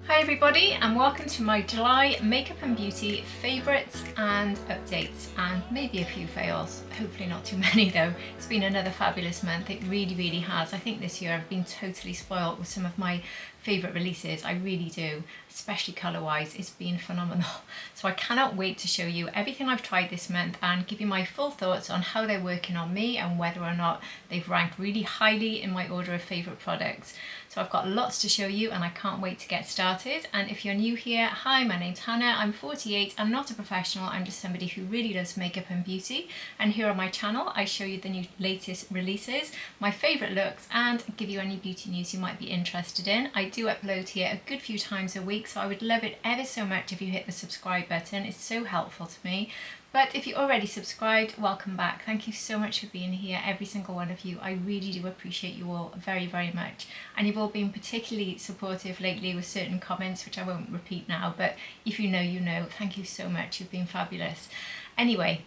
Hi everybody and welcome to my July makeup and beauty favourites and updates, and maybe a few fails, hopefully not too many though. It's been another fabulous month, it really has. I think this year I've been totally spoilt with some of my favourite releases, I really do, especially colour wise. It's been phenomenal. So I cannot wait to show you everything I've tried this month and give you my full thoughts on how they're working on me and whether or not they've ranked really highly in my order of favourite products. So I've got lots to show you and I can't wait to get started. And if you're new here, hi, my name's Hannah, I'm 48, I'm not a professional, I'm just somebody who really loves makeup and beauty. And here on my channel, I show you the new latest releases, my favourite looks, and give you any beauty news you might be interested in. I do upload here a good few times a week, so I would love it ever so much if you hit the subscribe button, it's so helpful to me. But if you're already subscribed, welcome back. Thank you so much for being here, every single one of you. I really do appreciate you all very much. And you've all been particularly supportive lately with certain comments, which I won't repeat now, but if you know, you know. Thank you so much, you've been fabulous. Anyway,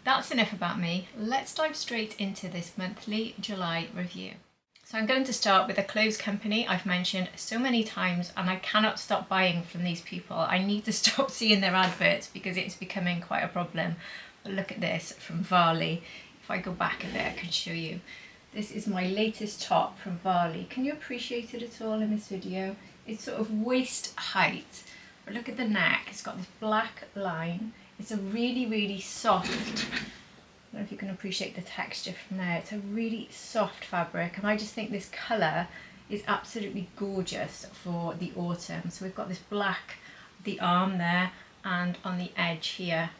that's enough about me. Let's dive straight into this monthly July review. So I'm going to start with a clothes company I've mentioned so many times and I cannot stop buying from these people. I need to stop seeing their adverts because it's becoming quite a problem. But look at this from Varley. If I go back a bit I can show you. This is my latest top from Varley. Can you appreciate it at all in this video? It's sort of waist height. But look at the neck. It's got this black line. It's a really soft, I don't know if you can appreciate the texture from there. It's a really soft fabric and I just think this colour is absolutely gorgeous for the autumn. So we've got this black, the arm there and on the edge here.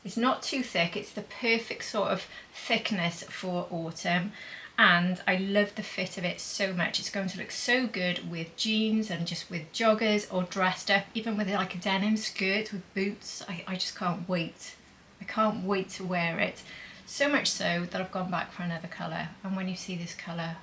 It's not too thick, it's the perfect sort of thickness for autumn and I love the fit of it so much. It's going to look so good with jeans and just with joggers or dressed up, even with like a denim skirt with boots. I just can't wait. I can't wait to wear it. So much so that I've gone back for another colour, and when you see this colour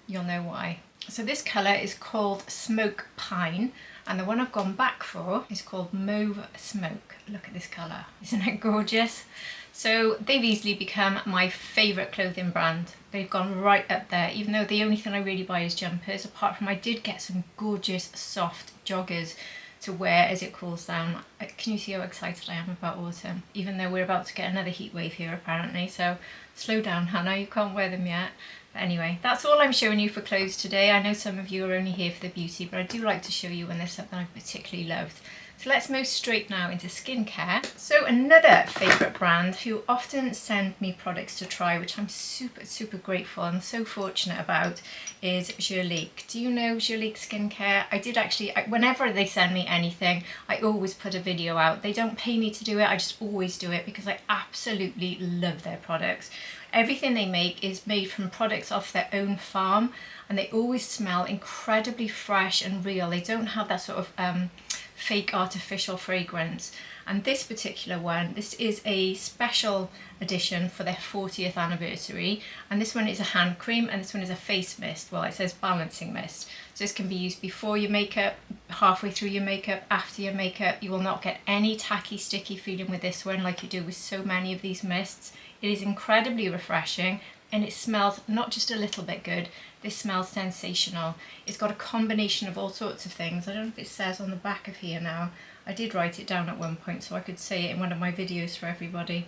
you'll know why. So this colour is called Smoke Pine and the one I've gone back for is called Mauve Smoke. Look at this colour, isn't it gorgeous? So they've easily become my favourite clothing brand. They've gone right up there, even though the only thing I really buy is jumpers, apart from I did get some gorgeous soft joggers to wear as it cools down. Can you see how excited I am about autumn? Even though we're about to get another heat wave here apparently, so slow down Hannah, you can't wear them yet. But anyway, that's all I'm showing you for clothes today. I know some of you are only here for the beauty, but I do like to show you when there's something I've particularly loved. So let's move straight now into skincare. So another favourite brand who often send me products to try, which I'm super grateful and so fortunate about, is Jurlique. Do you know Jurlique skincare? I did actually, whenever they send me anything, I always put a video out. They don't pay me to do it, I just always do it because I absolutely love their products. Everything they make is made from products off their own farm and they always smell incredibly fresh and real. They don't have that sort of fake artificial fragrance. And this particular one, this is a special edition for their 40th anniversary, and this one is a hand cream and this one is a face mist. Well, it says balancing mist, so this can be used before your makeup, halfway through your makeup, after your makeup. You will not get any tacky sticky feeling with this one like you do with so many of these mists. It is incredibly refreshing and it smells not just a little bit good, this smells sensational. It's got a combination of all sorts of things. I don't know if it says on the back of here now. I did write it down at one point so I could say it in one of my videos for everybody.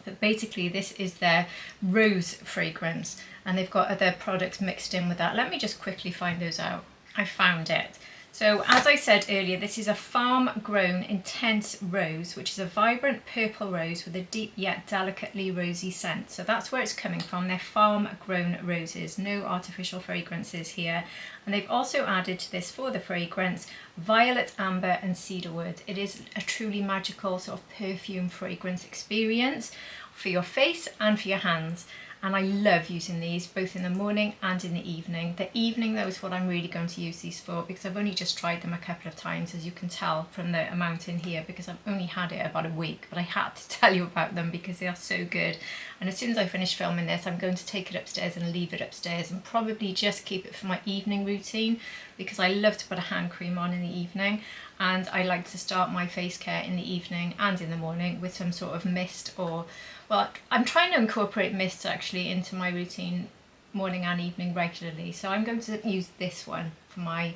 But basically this is their rose fragrance and they've got other products mixed in with that. Let me just quickly find those out. I found it. So as I said earlier, this is a farm-grown intense rose, which is a vibrant purple rose with a deep yet delicately rosy scent. So that's where it's coming from. They're farm-grown roses, no artificial fragrances here. And they've also added to this for the fragrance violet, amber and cedarwood. It is a truly magical sort of perfume fragrance experience for your face and for your hands. And I love using these both in the morning and in the evening. The evening though is what I'm really going to use these for because I've only just tried them a couple of times, as you can tell from the amount in here, because I've only had it about a week, but I had to tell you about them because they are so good. And as soon as I finish filming this, I'm going to take it upstairs and leave it upstairs and probably just keep it for my evening routine because I love to put a hand cream on in the evening and I like to start my face care in the evening and in the morning with some sort of mist or, well, I'm trying to incorporate mists actually into my routine morning and evening regularly, so I'm going to use this one for my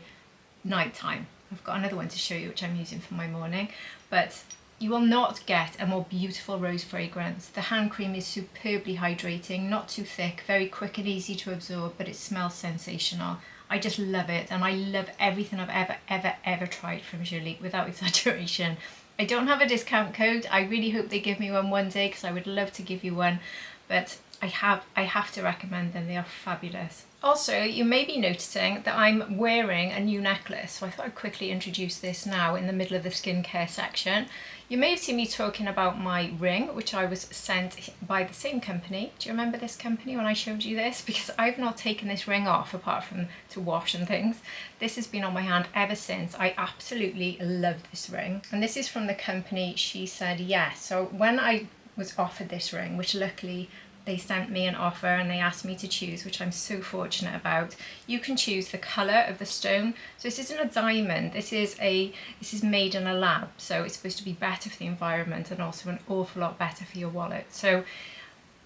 nighttime. I've got another one to show you which I'm using for my morning, but you will not get a more beautiful rose fragrance. The hand cream is superbly hydrating, not too thick, very quick and easy to absorb, but it smells sensational. I just love it, and I love everything I've ever tried from Jurlique, without exaggeration. I don't have a discount code. I really hope they give me one day, because I would love to give you one, but I have to recommend them. They are fabulous. Also, you may be noticing that I'm wearing a new necklace, so I thought I'd quickly introduce this now in the middle of the skincare section. You may have seen me talking about my ring, which I was sent by the same company. Do you remember this company when I showed you this? Because I've not taken this ring off apart from to wash and things. This has been on my hand ever since. I absolutely love this ring. And this is from the company She Said Yes. So when I was offered this ring, which luckily they sent me an offer and they asked me to choose, which I'm so fortunate about. You can choose the colour of the stone. So this isn't a diamond, this is made in a lab, so it's supposed to be better for the environment and also an awful lot better for your wallet. So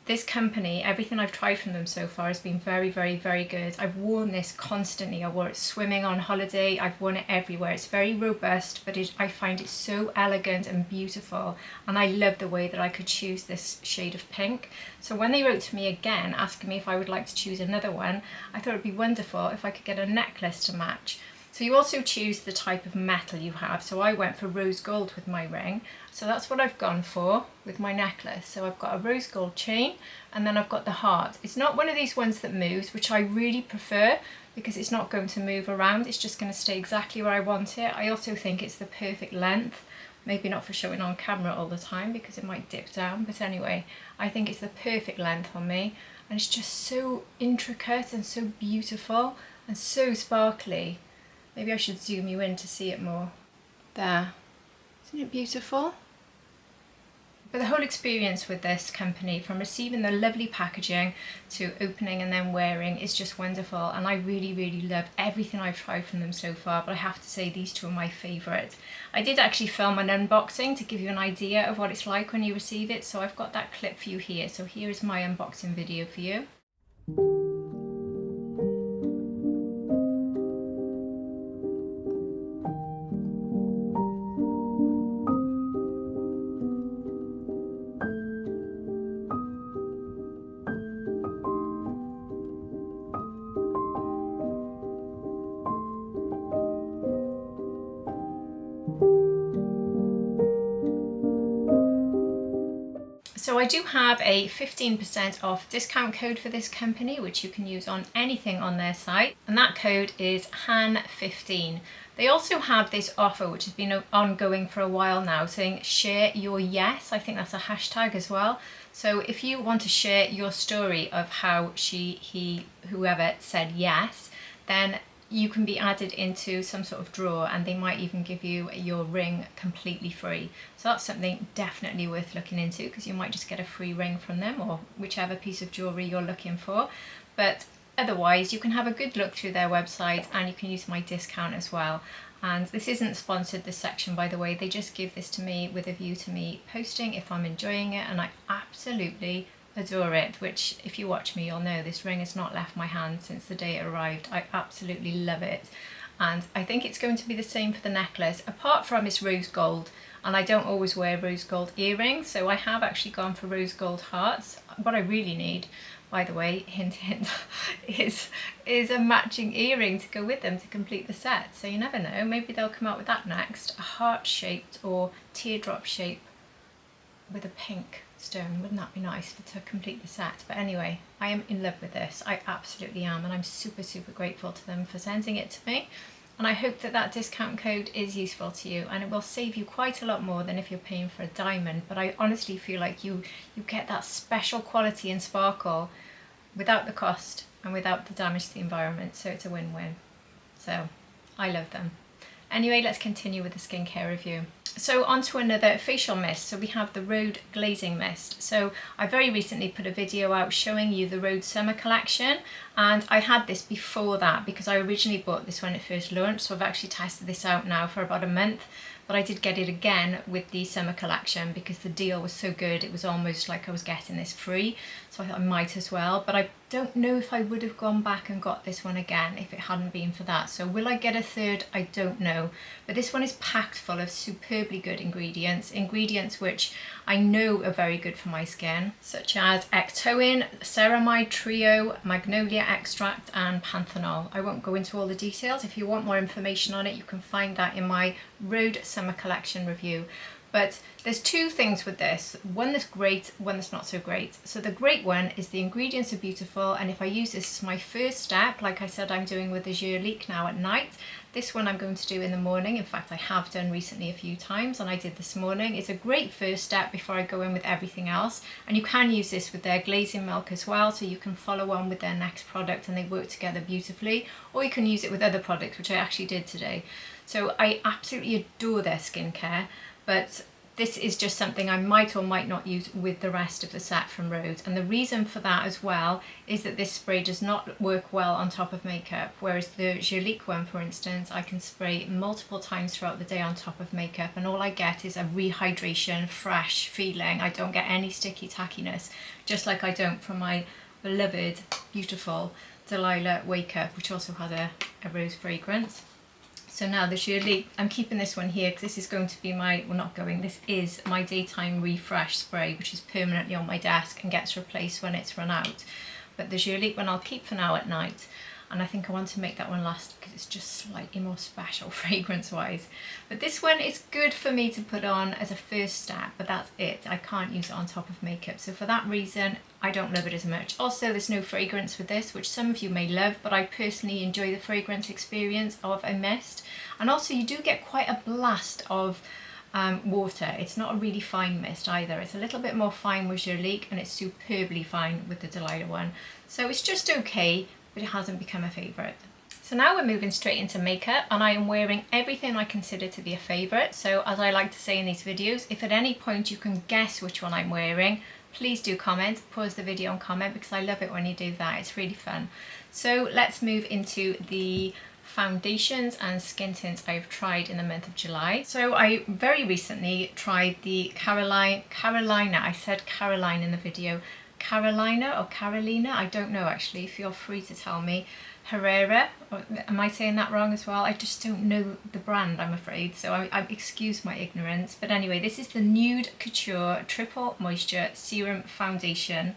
this company, everything I've tried from them so far has been very, very, very good. I've worn this constantly. I wore it swimming, on holiday, I've worn it everywhere. It's very robust, but I find it so elegant and beautiful, and I love the way that I could choose this shade of pink. So when they wrote to me again asking me if I would like to choose another one, I thought it'd be wonderful if I could get a necklace to match. So you also choose the type of metal you have. So I went for rose gold with my ring. So that's what I've gone for with my necklace. So I've got a rose gold chain, and then I've got the heart. It's not one of these ones that moves, which I really prefer because it's not going to move around. It's just going to stay exactly where I want it. I also think it's the perfect length. Maybe not for showing on camera all the time because it might dip down. But anyway, I think it's the perfect length on me. And it's just so intricate and so beautiful and so sparkly. Maybe I should zoom you in to see it more. There. Isn't it beautiful? But the whole experience with this company, from receiving the lovely packaging to opening and then wearing, is just wonderful. And I really, really love everything I've tried from them so far. But I have to say these two are my favourite. I did actually film an unboxing to give you an idea of what it's like when you receive it. So I've got that clip for you here. So here is my unboxing video for you. So I do have a 15% off discount code for this company, which you can use on anything on their site, and that code is HAN15. They also have this offer, which has been ongoing for a while now, saying share your yes. I think that's a hashtag as well. So if you want to share your story of how whoever said yes, then you can be added into some sort of draw, and they might even give you your ring completely free. So that's something definitely worth looking into, because you might just get a free ring from them, or whichever piece of jewellery you're looking for. But otherwise, you can have a good look through their website, and you can use my discount as well. And this isn't sponsored, this section, by the way. They just give this to me with a view to me posting if I'm enjoying it, and I absolutely adore it, which if you watch me you'll know this ring has not left my hand since the day it arrived. I absolutely love it, and I think it's going to be the same for the necklace, apart from it's rose gold, and I don't always wear rose gold earrings, so I have actually gone for rose gold hearts. What I really need, by the way, hint hint, is a matching earring to go with them to complete the set. So you never know, maybe they'll come out with that next, a heart shaped or teardrop shape with a pink stone. Wouldn't that be nice to complete the set? But anyway, I am in love with this. I absolutely am, and I'm super, super grateful to them for sending it to me. And I hope that that discount code is useful to you, and it will save you quite a lot more than if you're paying for a diamond. But I honestly feel like you get that special quality and sparkle without the cost and without the damage to the environment. So it's a win-win. So I love them. Anyway, let's continue with the skincare review. So on to another facial mist. So we have the Rhode Glazing Mist. So I very recently put a video out showing you the Rhode Summer collection, and I had this before that because I originally bought this when it first launched. So I've actually tested this out now for about a month. but I did get it again with the summer collection because the deal was so good. It was almost like I was getting this free, so I thought I might as well. But I don't know if I would have gone back and got this one again if it hadn't been for that. So will I get a third? I don't know. But this one is packed full of superbly good ingredients which I know are very good for my skin, such as ectoin, ceramide trio, magnolia extract and panthenol. I won't go into all the details. If you want more information on it, you can find that in my Rhode Summer Collection review. But there's two things with this, one that's great, one that's not so great. So the great one is the ingredients are beautiful, and if I use this as my first step, like I said I'm doing with the Jurlique now at night, this one I'm going to do in the morning. In fact, I have done recently a few times, and I did this morning. It's a great first step before I go in with everything else. And you can use this with their glazing milk as well, so you can follow on with their next product and they work together beautifully. Or you can use it with other products, which I actually did today. So I absolutely adore their skincare, but this is just something I might or might not use with the rest of the set from Rhode. And the reason for that as well is that this spray does not work well on top of makeup, whereas the Jurlique one, for instance, I can spray multiple times throughout the day on top of makeup and all I get is a rehydration, fresh feeling. I don't get any sticky tackiness, just like I don't from my beloved, beautiful Delilah Wake Up, which also has a rose fragrance. So now the Jurlique, I'm keeping this one here because this is going to be my, well not going, this is my daytime refresh spray, which is permanently on my desk and gets replaced when it's run out. But the Jurlique one I'll keep for now at night. And I think I want to make that one last because it's just slightly more special fragrance wise. But this one is good for me to put on as a first step, but that's it. I can't use it on top of makeup. So for that reason, I don't love it as much. Also, there's no fragrance with this, which some of you may love, but I personally enjoy the fragrance experience of a mist. And also you do get quite a blast of water. It's not a really fine mist either. It's a little bit more fine with Jurlique and it's superbly fine with the Delilah one. So it's just okay, but it hasn't become a favourite. So now we're moving straight into makeup, and I am wearing everything I consider to be a favourite. So as I like to say in these videos, if at any point you can guess which one I'm wearing, please do comment, pause the video and comment, because I love it when you do that. It's really fun. So let's move into the foundations and skin tints I've tried in the month of July. So I very recently tried the Carolina, I said Caroline in the video, Carolina or Carolina, I don't know actually, feel free to tell me. Herrera, or am I saying that wrong as well? I just don't know the brand, I'm afraid, so I excuse my ignorance. But anyway, this is the Nude Couture Triple Moisture Serum Foundation,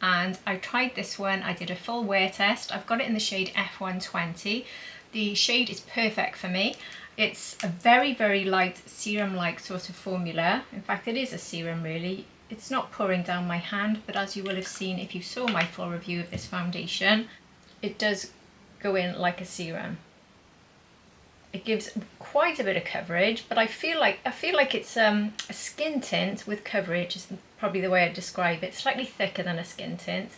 and I tried this one. I did a full wear test. I've got it in the shade F120. The shade is perfect for me. It's a very, very light serum-like sort of formula. In fact, it is a serum really. It's not pouring down my hand, but as you will have seen if you saw my full review of this foundation, it does go in like a serum. It gives quite a bit of coverage, but I feel like it's a skin tint with coverage is probably the way I'd describe it. Slightly thicker than a skin tint.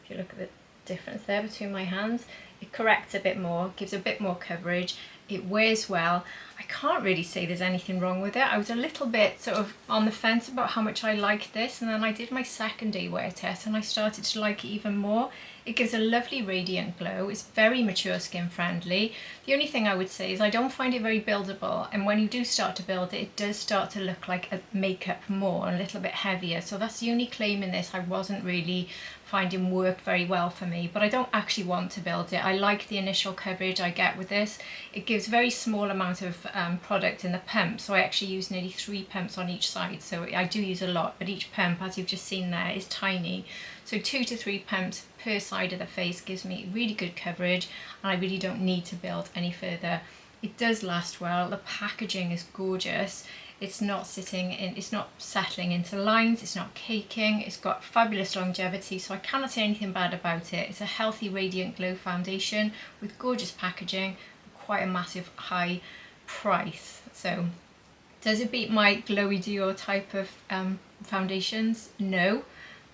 If you look at the difference there between my hands, it corrects a bit more, gives a bit more coverage. It wears well. I can't really say there's anything wrong with it. I was a little bit sort of on the fence about how much I liked this, and then I did my second day wear test and I started to like it even more. It gives a lovely radiant glow. It's very mature skin friendly. The only thing I would say is I don't find it very buildable, and when you do start to build it, it does start to look like a makeup more, a little bit heavier. So that's the only claim in this I wasn't really finding worked very well for me, but I don't actually want to build it. I like the initial coverage I get with this. It gives very small amount of product in the pump, so I actually use nearly 3 pumps on each side, so I do use a lot, but each pump, as you've just seen there, is tiny. So 2 to 3 pumps per side of the face gives me really good coverage, and I really don't need to build any further. It does last well. The packaging is gorgeous. It's not settling into lines, it's not caking, it's got fabulous longevity, so I cannot say anything bad about it. It's a healthy radiant glow foundation with gorgeous packaging, quite a massive high price. So does it beat my glowy Dior type of foundations? No.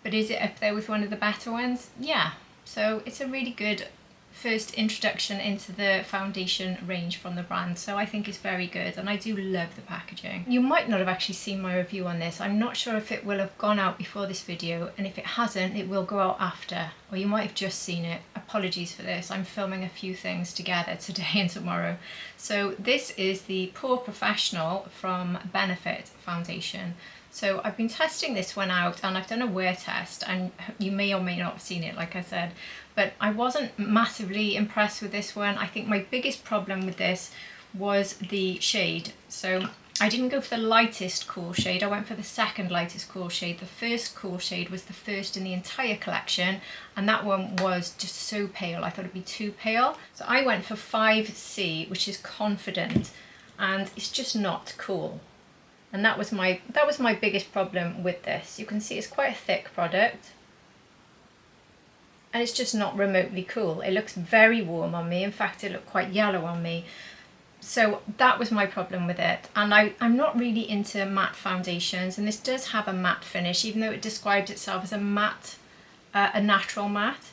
But is it up there with one of the better ones? Yeah. So it's a really good first introduction into the foundation range from the brand, so I think it's very good, and I do love the packaging. You might not have actually seen my review on this. I'm not sure if it will have gone out before this video, and if it hasn't, it will go out after, or you might have just seen it. apologies for this, I'm filming a few things together today and tomorrow. So this is the POREfessional from Benefit foundation. So I've been testing this one out and I've done a wear test, and you may or may not have seen it, like I said, but I wasn't massively impressed with this one. I think my biggest problem with this was the shade. So I didn't go for the lightest cool shade, I went for the second lightest cool shade. The first cool shade was the first in the entire collection, and that one was just so pale, I thought it'd be too pale. So I went for 5C, which is Confident, and it's just not cool. And that was my biggest problem with this. You can see it's quite a thick product, and it's just not remotely cool. It looks very warm on me, in fact it looked quite yellow on me. So that was my problem with it, and I'm not really into matte foundations, and this does have a matte finish, even though it describes itself as a matte, a natural matte.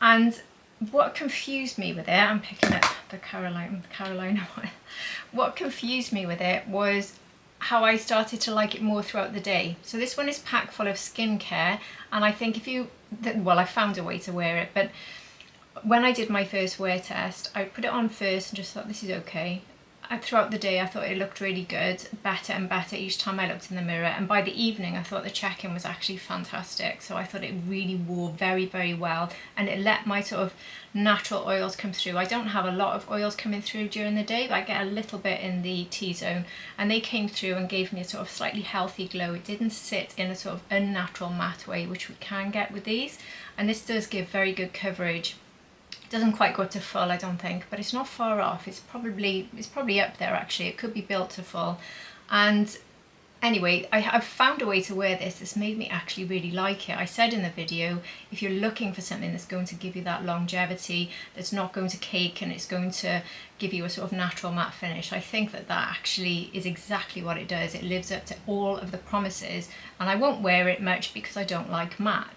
And what confused me with it, I'm picking up the Carolina one. What confused me with it was how I started to like it more throughout the day. So this one is packed full of skincare, and I think well, I found a way to wear it, but when I did my first wear test, I put it on first and just thought this is okay. Throughout the day I thought it looked really good, better and better each time I looked in the mirror, and by the evening I thought the check-in was actually fantastic. So I thought it really wore very, very well, and it let my sort of natural oils come through. I don't have a lot of oils coming through during the day, but I get a little bit in the T-zone, and they came through and gave me a sort of slightly healthy glow. It didn't sit in a sort of unnatural matte way, which we can get with these, and this does give very good coverage. Doesn't quite go to full, I don't think, but it's not far off. It's probably up there actually. It could be built to full. And anyway, I've found a way to wear this. This made me actually really like it. I said in the video, if you're looking for something that's going to give you that longevity, that's not going to cake, and it's going to give you a sort of natural matte finish, I think that actually is exactly what it does. It lives up to all of the promises, and I won't wear it much because I don't like matte.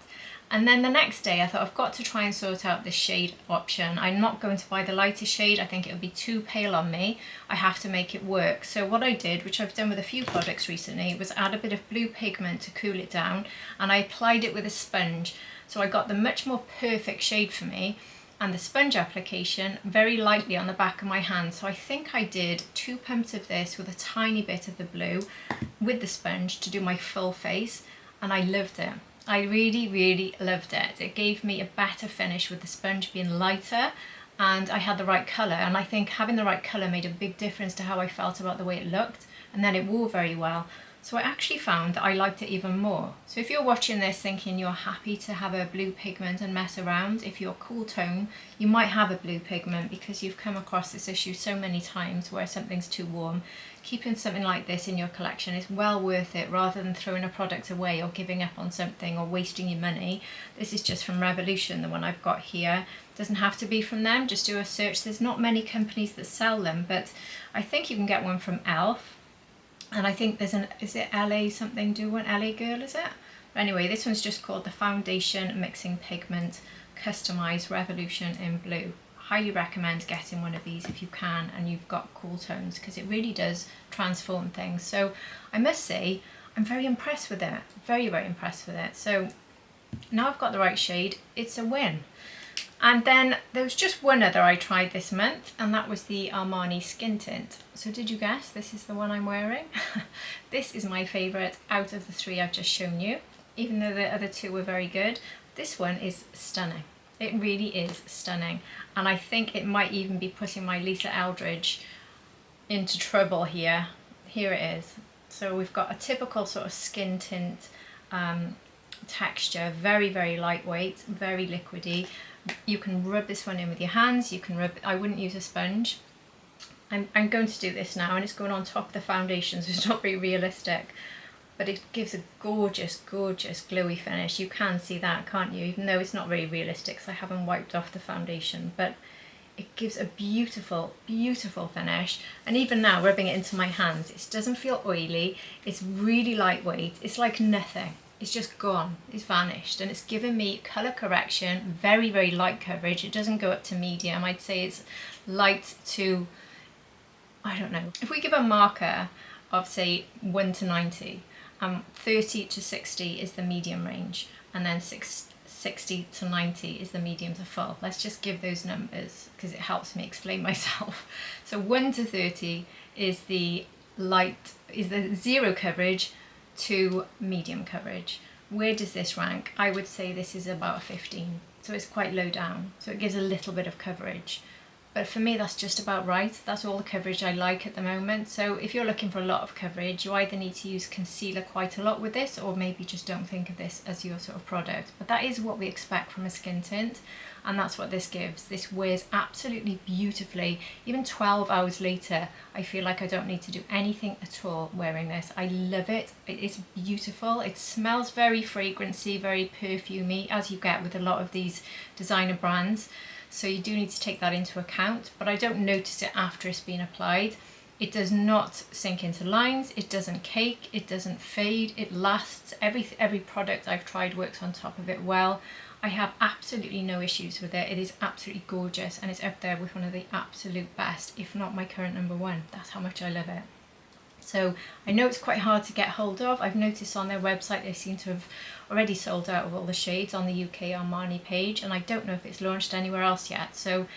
And then the next day I thought I've got to try and sort out this shade option. I'm not going to buy the lightest shade, I think it would be too pale on me. I have to make it work. So what I did, which I've done with a few products recently, was add a bit of blue pigment to cool it down, and I applied it with a sponge. So I got the much more perfect shade for me, and the sponge application very lightly on the back of my hand. So I think I did 2 pumps of this with a tiny bit of the blue with the sponge to do my full face, and I loved it. I really, really loved it. It gave me a better finish with the sponge being lighter, and I had the right colour, and I think having the right colour made a big difference to how I felt about the way it looked, and then it wore very well. So I actually found that I liked it even more. So if you're watching this thinking you're happy to have a blue pigment and mess around, if you're cool tone, you might have a blue pigment because you've come across this issue so many times where something's too warm. Keeping something like this in your collection is well worth it, rather than throwing a product away or giving up on something or wasting your money. This is just from Revolution, the one I've got here. It doesn't have to be from them, just do a search. There's not many companies that sell them, but I think you can get one from Elf. And I think there's is it LA something, do one, LA Girl is it? But anyway, this one's just called the Foundation Mixing Pigment Customized Revolution in Blue. Highly recommend getting one of these if you can and you've got cool tones, because it really does transform things. So I must say, I'm very impressed with it, very, very impressed with it. So now I've got the right shade, it's a win. And then there was just one other I tried this month, and that was the Armani Skin Tint. So did you guess this is the one I'm wearing? This is my favourite out of the 3 I've just shown you, even though the other 2 were very good. This one is stunning. It really is stunning, and I think it might even be putting my Lisa Eldridge into trouble here. Here it is. So we've got a typical sort of skin tint texture, very, very lightweight, very liquidy. You can rub this one in with your hands, you can rub, I wouldn't use a sponge. I'm going to do this now, and it's going on top of the foundation, so it's not very realistic, but it gives a gorgeous, gorgeous glowy finish. You can see that, can't you? Even though it's not very realistic, so I haven't wiped off the foundation, but it gives a beautiful, beautiful finish. And even now, rubbing it into my hands, it doesn't feel oily, it's really lightweight, it's like nothing. It's just gone, it's vanished, and it's given me colour correction, very, very light coverage. It doesn't go up to medium, I'd say it's light to, I don't know. If we give a marker of say 1 to 90, 30 to 60 is the medium range, and then 60 to 90 is the medium to full. Let's just give those numbers because it helps me explain myself. So 1 to 30 is the light, is the zero coverage to medium coverage. Where does this rank? I would say this is about a 15. So it's quite low down. So it gives a little bit of coverage. But for me, that's just about right. That's all the coverage I like at the moment. So if you're looking for a lot of coverage, you either need to use concealer quite a lot with this, or maybe just don't think of this as your sort of product. But that is what we expect from a skin tint. And that's what this gives. This wears absolutely beautifully. Even 12 hours later, I feel like I don't need to do anything at all wearing this. I love it. It's beautiful. It smells very fragrancy, very perfumey, as you get with a lot of these designer brands. So you do need to take that into account, but I don't notice it after it's been applied. It does not sink into lines, it doesn't cake, it doesn't fade, it lasts. Every product I've tried works on top of it well. I have absolutely no issues with it. It is absolutely gorgeous and it's up there with one of the absolute best, if not my current #1. That's how much I love it. So I know it's quite hard to get hold of. I've noticed on their website they seem to have already sold out of all the shades on the UK Armani page, and I don't know if it's launched anywhere else yet. So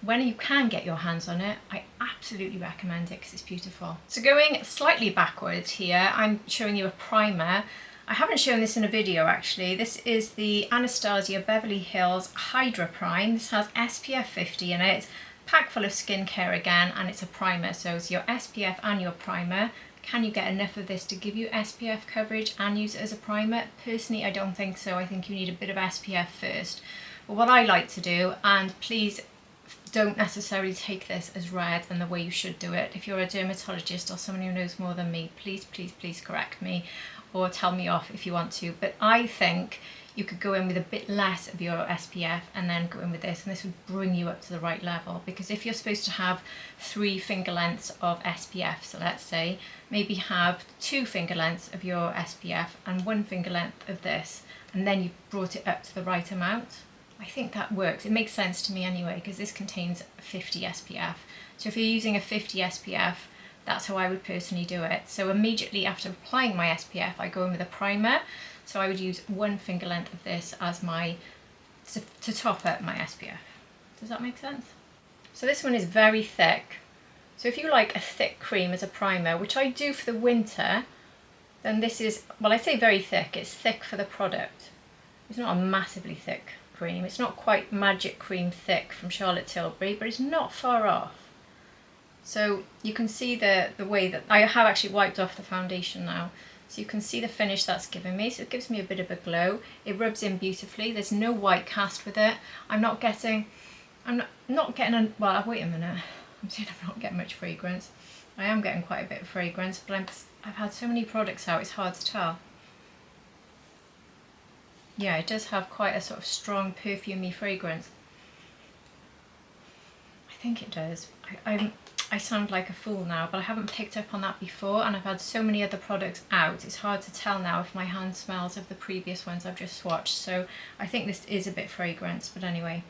when you can get your hands on it, I absolutely recommend it because it's beautiful. So going slightly backwards here, I'm showing you a primer. I haven't shown this in a video actually. This is the Anastasia Beverly Hills Hydra Prime. This has SPF 50 in it. Pack full of skincare again, and it's a primer, so it's your SPF and your primer. Can you get enough of this to give you SPF coverage and use it as a primer? Personally, I don't think so. I think you need a bit of SPF first. But what I like to do, and please don't necessarily take this as read and the way you should do it. If you're a dermatologist or someone who knows more than me, please, please, please correct me or tell me off if you want to. But I think you could go in with a bit less of your SPF and then go in with this, and this would bring you up to the right level. Because if you're supposed to have 3 finger lengths of SPF, so let's say, maybe have 2 finger lengths of your SPF and 1 finger length of this, and then you've brought it up to the right amount. I think that works. It makes sense to me anyway, because this contains 50 SPF. So if you're using a 50 SPF, that's how I would personally do it. So immediately after applying my SPF, I go in with a primer. So I would use 1 finger length of this as my, to top up my SPF. Does that make sense? So this one is very thick. So if you like a thick cream as a primer, which I do for the winter, then this is, well, I say very thick, it's thick for the product. It's not a massively thick cream. It's not quite Magic Cream thick from Charlotte Tilbury, but it's not far off. So you can see the way that I have actually wiped off the foundation now. So you can see the finish that's given me. So it gives me a bit of a glow. It rubs in beautifully. There's no white cast with it. I'm not getting well, wait a minute. I'm saying I'm not getting much fragrance. I am getting quite a bit of fragrance, but I've had so many products out, it's hard to tell. Yeah, it does have quite a sort of strong perfumey fragrance. I think it does. I sound like a fool now, but I haven't picked up on that before, and I've had so many other products out. It's hard to tell now if my hand smells of the previous ones I've just swatched. So I think this is a bit fragrance, but anyway,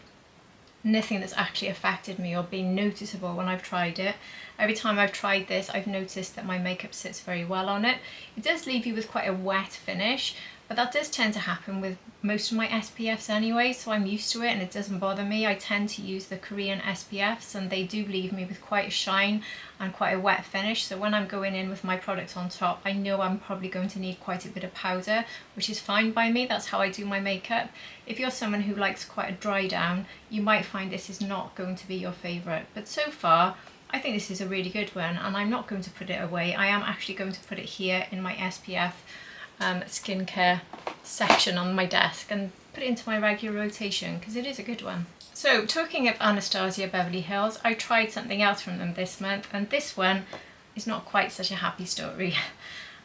nothing that's actually affected me or been noticeable when I've tried it. Every time I've tried this, I've noticed that my makeup sits very well on it. It does leave you with quite a wet finish, but that does tend to happen with most of my SPFs anyway, so I'm used to it and it doesn't bother me. I tend to use the Korean SPFs and they do leave me with quite a shine and quite a wet finish. So when I'm going in with my products on top, I know I'm probably going to need quite a bit of powder, which is fine by me. That's how I do my makeup. If you're someone who likes quite a dry down, you might find this is not going to be your favourite. But so far, I think this is a really good one, and I'm not going to put it away. I am actually going to put it here in my SPF skincare section on my desk and put it into my regular rotation because it is a good one. So talking of Anastasia Beverly Hills, I tried something else from them this month, and this one is not quite such a happy story,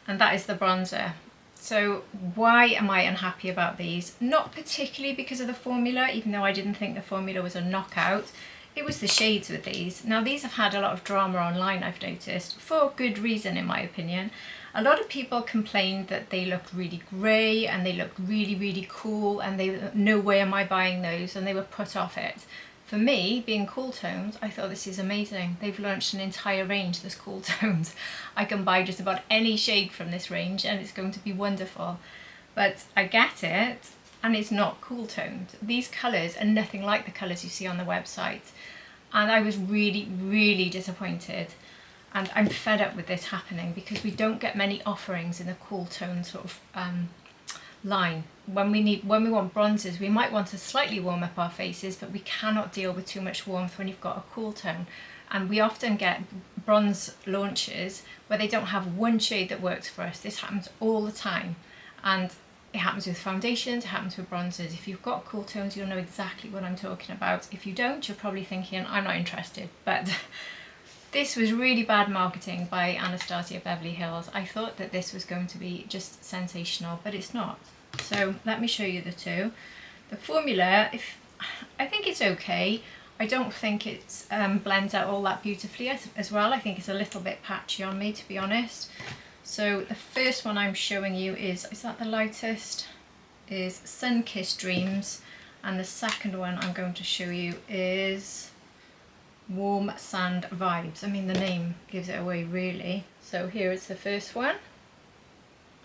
and that is the bronzer. So why am I unhappy about these? Not particularly because of the formula, even though I didn't think the formula was a knockout. It was the shades with these. Now these have had a lot of drama online, I've noticed, for good reason in my opinion. A lot of people complained that they looked really grey and they looked really, really cool, and they, no way am I buying those, and they were put off it. For me, being cool tones, I thought this is amazing. They've launched an entire range that's cool tones. I can buy just about any shade from this range and it's going to be wonderful. But I get it, and it's not cool toned. These colours are nothing like the colours you see on the website, and I was really, really disappointed. And I'm fed up with this happening because we don't get many offerings in the cool tone sort of line. When we want bronzers, we might want to slightly warm up our faces, but we cannot deal with too much warmth when you've got a cool tone. And we often get bronze launches where they don't have one shade that works for us. This happens all the time, and it happens with foundations, it happens with bronzers. If you've got cool tones, you'll know exactly what I'm talking about. If you don't, you're probably thinking, I'm not interested. But this was really bad marketing by Anastasia Beverly Hills. I thought that this was going to be just sensational, but it's not. So let me show you the two. The formula, I think it's okay. I don't think it blends out all that beautifully as well. I think it's a little bit patchy on me, to be honest. So the first one I'm showing you is that the lightest? Is Sun-Kissed Dreams. And the second one I'm going to show you is Warm Sand Vibes. I mean, the name gives it away, really. So here is the first one,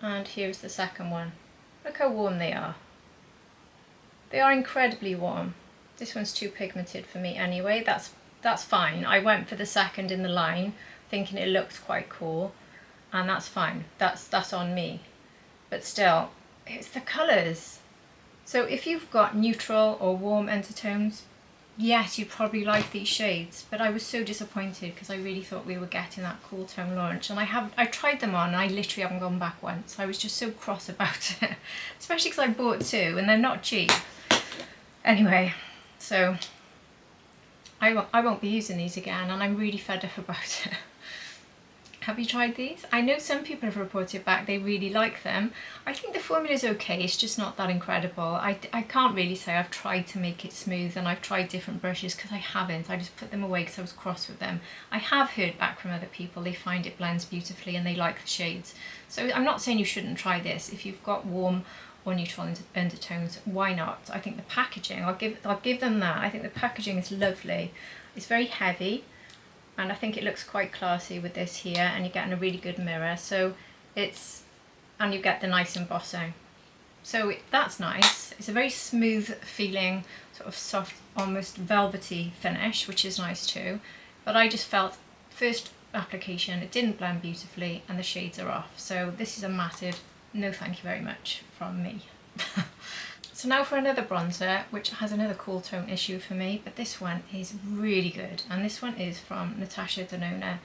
and here's the second one. Look how warm they are. They are incredibly warm. This one's too pigmented for me anyway. That's fine. I went for the second in the line, thinking it looked quite cool, and that's fine. That's on me. But still, it's the colours. So if you've got neutral or warm undertones, yes, you probably like these shades, but I was so disappointed because I really thought we were getting that cool tone launch, and I tried them on and I literally haven't gone back once. I was just so cross about it, especially because I bought two and they're not cheap. Anyway, so I won't be using these again, and I'm really fed up about it. Have you tried these? I know some people have reported back they really like them. I think the formula is okay, it's just not that incredible. I can't really say I've tried to make it smooth, and I've tried different brushes because I haven't. I just put them away because I was cross with them. I have heard back from other people, they find it blends beautifully and they like the shades. So I'm not saying you shouldn't try this. If you've got warm or neutral undertones, why not? I think the packaging, I'll give them that. I think the packaging is lovely. It's very heavy, and I think it looks quite classy with this here, and you're getting a really good mirror. So and you get the nice embossing. So that's nice. It's a very smooth feeling, sort of soft, almost velvety finish, which is nice too. But I just felt, first application, it didn't blend beautifully and the shades are off. So this is a massive no thank you very much from me. So now for another bronzer, which has another cool tone issue for me, but this one is really good, and this one is from Natasha Denona.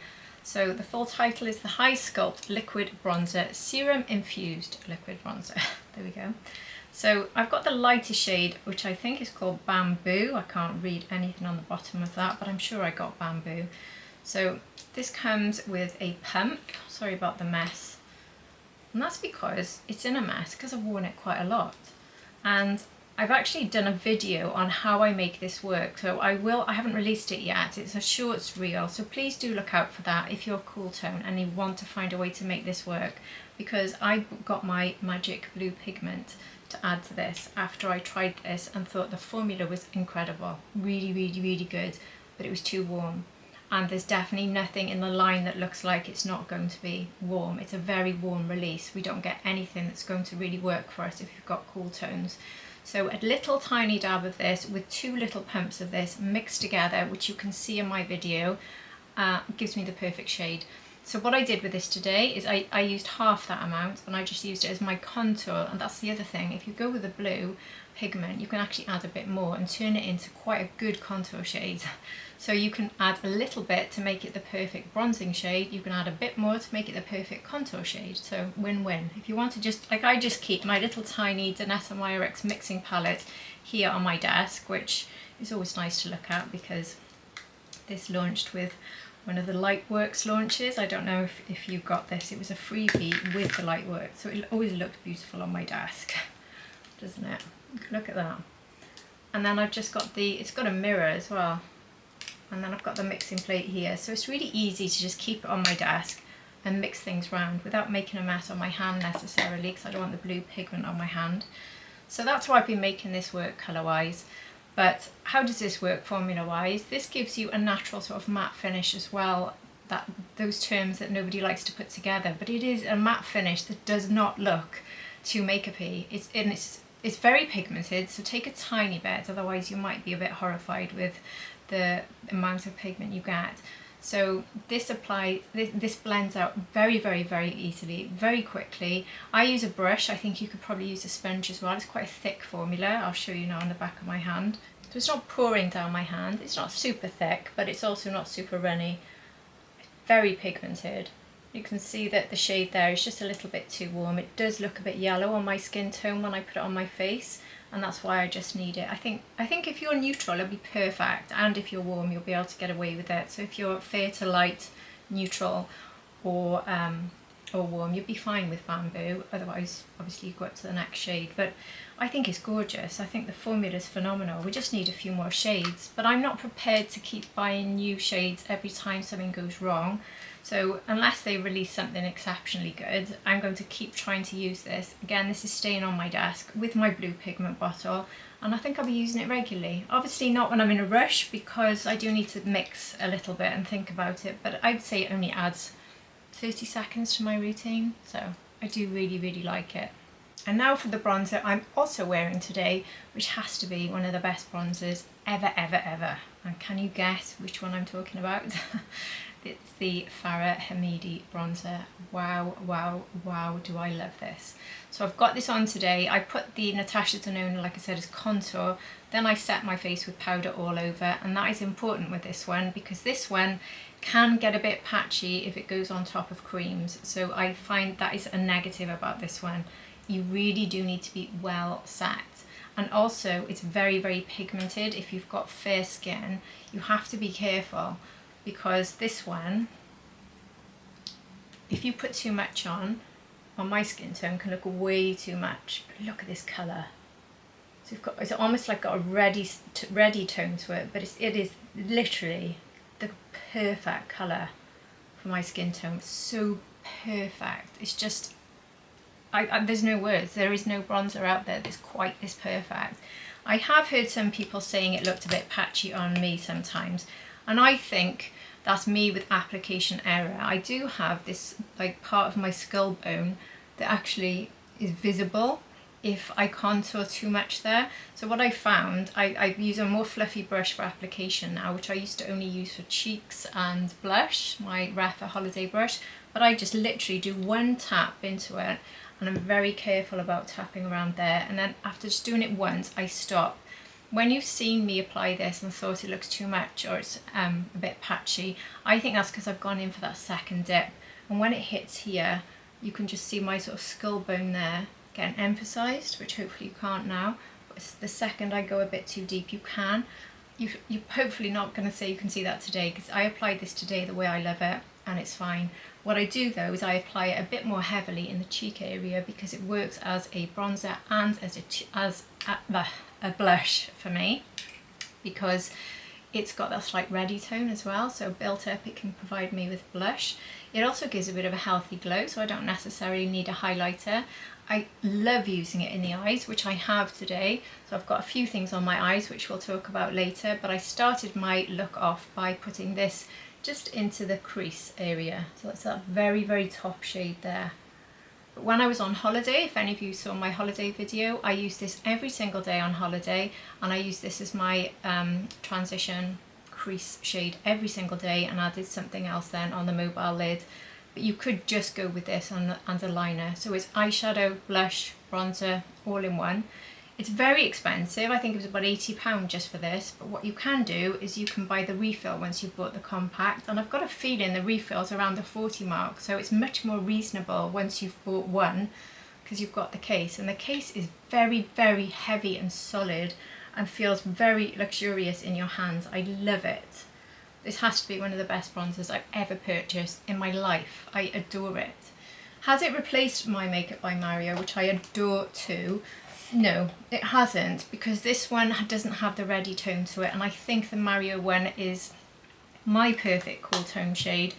So the full title is the High Sculpt Liquid Bronzer Serum Infused Liquid Bronzer. There we go. So I've got the lighter shade, which I think is called Bamboo. I can't read anything on the bottom of that, but I'm sure I got Bamboo. So this comes with a pump. Sorry about the mess. And that's because it's in a mess because I've worn it quite a lot. And I've actually done a video on how I make this work, so I haven't released it yet. It's a shorts reel, so please do look out for that if you're cool tone and you want to find a way to make this work, because I got my magic blue pigment to add to this after I tried this and thought the formula was incredible, really, really, really good, but it was too warm. And there's definitely nothing in the line that looks like it's not going to be warm. It's a very warm release. We don't get anything that's going to really work for us if you've got cool tones. So a little tiny dab of this with 2 little pumps of this mixed together, which you can see in my video, gives me the perfect shade. So what I did with this today is I used half that amount, and I just used it as my contour. And that's the other thing, if you go with a blue pigment, you can actually add a bit more and turn it into quite a good contour shade. So you can add a little bit to make it the perfect bronzing shade, you can add a bit more to make it the perfect contour shade. So win-win. If you want to just, like I just keep my little tiny Danessa Myricks mixing palette here on my desk, which is always nice to look at because this launched with one of the Lightworks launches. I don't know if you got this, it was a freebie with the Lightworks, so it always looked beautiful on my desk, doesn't it? Look at that. And then I've just got it's got a mirror as well. And then I've got the mixing plate here. So it's really easy to just keep it on my desk and mix things around without making a mess on my hand necessarily, because I don't want the blue pigment on my hand. So that's why I've been making this work colour-wise. But how does this work formula-wise? This gives you a natural sort of matte finish as well. Those terms that nobody likes to put together. But it is a matte finish that does not look too makeup-y. It's It's very pigmented, so take a tiny bit, otherwise you might be a bit horrified with the amount of pigment you get. So this blends out very, very, very easily, very quickly. I use a brush. I think you could probably use a sponge as well. It's quite a thick formula. I'll show you now on the back of my hand. So it's not pouring down my hand. It's not super thick, but it's also not super runny. Very pigmented. You can see that the shade there is just a little bit too warm. It does look a bit yellow on my skin tone when I put it on my face, and that's why I just need it. I think if you're neutral, it'll be perfect, and if you're warm, you'll be able to get away with it. So if you're fair to light, neutral, or warm, you'll be fine with Bamboo. Otherwise, obviously, you go up to the next shade. But I think it's gorgeous. I think the formula is phenomenal. We just need a few more shades, but I'm not prepared to keep buying new shades every time something goes wrong. So unless they release something exceptionally good, I'm going to keep trying to use this. Again, this is staying on my desk with my blue pigment bottle, and I think I'll be using it regularly. Obviously not when I'm in a rush, because I do need to mix a little bit and think about it, but I'd say it only adds 30 seconds to my routine, so I do really, really like it. And now for the bronzer I'm also wearing today, which has to be one of the best bronzers ever, ever, ever. And can you guess which one I'm talking about? It's the Fara Homidi bronzer. Wow, wow, wow, do I love this. So I've got this on today. I put the Natasha Denona, like I said, as contour. Then I set my face with powder all over, and that is important with this one because this one can get a bit patchy if it goes on top of creams. So I find that is a negative about this one. You really do need to be well set. And also it's very, very pigmented. If you've got fair skin, you have to be careful, because this one, if you put too much on my skin tone, can look way too much. But look at this colour. So it's almost like got a ready tone to it, but it is literally the perfect colour for my skin tone. It's so perfect. It's just, there's no words. There is no bronzer out there that's quite this perfect. I have heard some people saying it looked a bit patchy on me sometimes, and I think that's me with application error. I do have this like part of my skull bone that actually is visible if I contour too much there. So what I found, I use a more fluffy brush for application now, which I used to only use for cheeks and blush, my Refa holiday brush, but I just literally do one tap into it, and I'm very careful about tapping around there, and then after just doing it once, I stop. When you've seen me apply this and thought it looks too much or it's a bit patchy, I think that's because I've gone in for that second dip. And when it hits here, you can just see my sort of skull bone there getting emphasised, which hopefully you can't now. But the second I go a bit too deep, you can. You're hopefully not going to say you can see that today, because I applied this today the way I love it, and it's fine. What I do though is I apply it a bit more heavily in the cheek area, because it works as a bronzer and as a blush for me, because it's got that slight reddy tone as well, so built up it can provide me with blush. It also gives a bit of a healthy glow, so I don't necessarily need a highlighter. I love using it in the eyes, which I have today. So I've got a few things on my eyes which we'll talk about later, but I started my look off by putting this just into the crease area. So that's that very, very top shade there. But when I was on holiday, if any of you saw my holiday video, I used this every single day on holiday, and I used this as my transition crease shade every single day, and added something else then on the mobile lid. But you could just go with this on the liner. So it's eyeshadow, blush, bronzer, all in one. It's very expensive. I think it was about £80 just for this, but what you can do is you can buy the refill once you've bought the compact, and I've got a feeling the refill's around the 40 mark, so it's much more reasonable once you've bought one, because you've got the case, and the case is very, very heavy and solid and feels very luxurious in your hands. I love it. This has to be one of the best bronzers I've ever purchased in my life. I adore it. Has it replaced my Makeup by Mario, which I adore too? No, it hasn't, because this one doesn't have the reddy tone to it, and I think the Mario one is my perfect cool tone shade,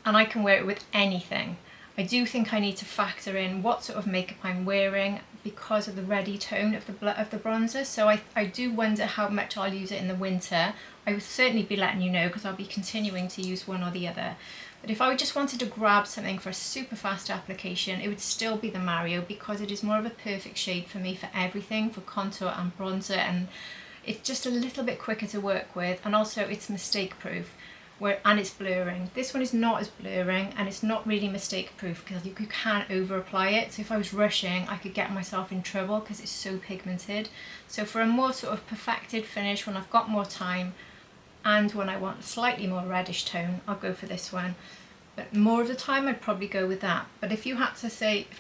and I can wear it with anything. I do think I need to factor in what sort of makeup I'm wearing because of the reddy tone of the bronzer. So I do wonder how much I'll use it in the winter. I will certainly be letting you know because I'll be continuing to use one or the other. But if I just wanted to grab something for a super fast application, it would still be the Mario because it is more of a perfect shade for me for everything, for contour and bronzer, and it's just a little bit quicker to work with, and also it's mistake proof. And it's blurring. This one is not as blurring, and it's not really mistake proof because you can't over apply it. So if I was rushing, I could get myself in trouble because it's so pigmented. So for a more sort of perfected finish, when I've got more time and when I want a slightly more reddish tone, I'll go for this one. But more of the time I'd probably go with that. But if I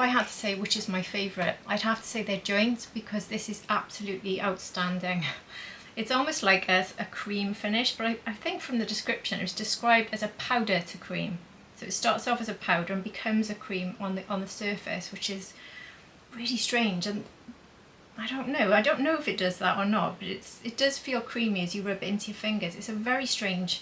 had to say which is my favourite, I'd have to say they're joints because this is absolutely outstanding. It's almost like a cream finish, but I think from the description it was described as a powder to cream. So it starts off as a powder and becomes a cream on the surface, which is really strange. And I don't know if it does that or not, but it does feel creamy as you rub it into your fingers. It's a very strange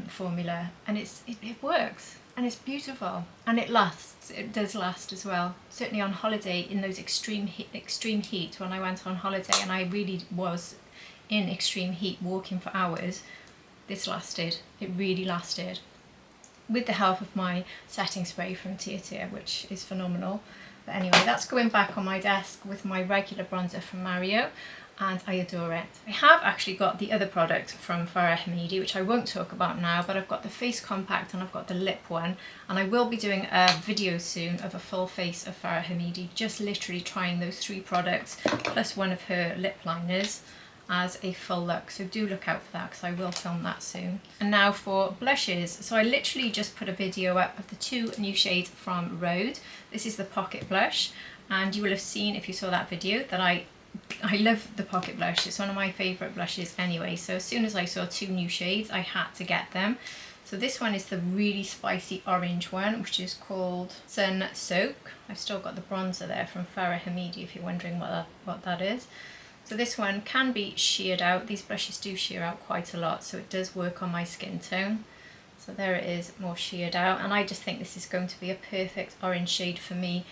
formula, and it works, and it's beautiful, and it lasts. It does last as well. Certainly on holiday in those extreme heat when I went on holiday, and I really was in extreme heat walking for hours, this lasted. It really lasted, with the help of my setting spray from Tier, which is phenomenal. But anyway, that's going back on my desk with my regular bronzer from Mario, and I adore it. I have actually got the other product from Fara Homidi, which I won't talk about now, but I've got the face compact and I've got the lip one, and I will be doing a video soon of a full face of Fara Homidi, just literally trying those 3 products plus one of her lip liners as a full look, so do look out for that because I will film that soon. And now for blushes. So I literally just put a video up of the 2 new shades from Rhode. This is the Pocket Blush, and you will have seen if you saw that video that I love the Pocket Blush. It's one of my favourite blushes anyway, so as soon as I saw 2 new shades I had to get them. So this one is the really spicy orange one, which is called Sun Soak. I've still got the bronzer there from Fara Homidi if you're wondering what that is. So this one can be sheared out. These blushes do shear out quite a lot, so it does work on my skin tone. So there it is, more sheared out, and I just think this is going to be a perfect orange shade for me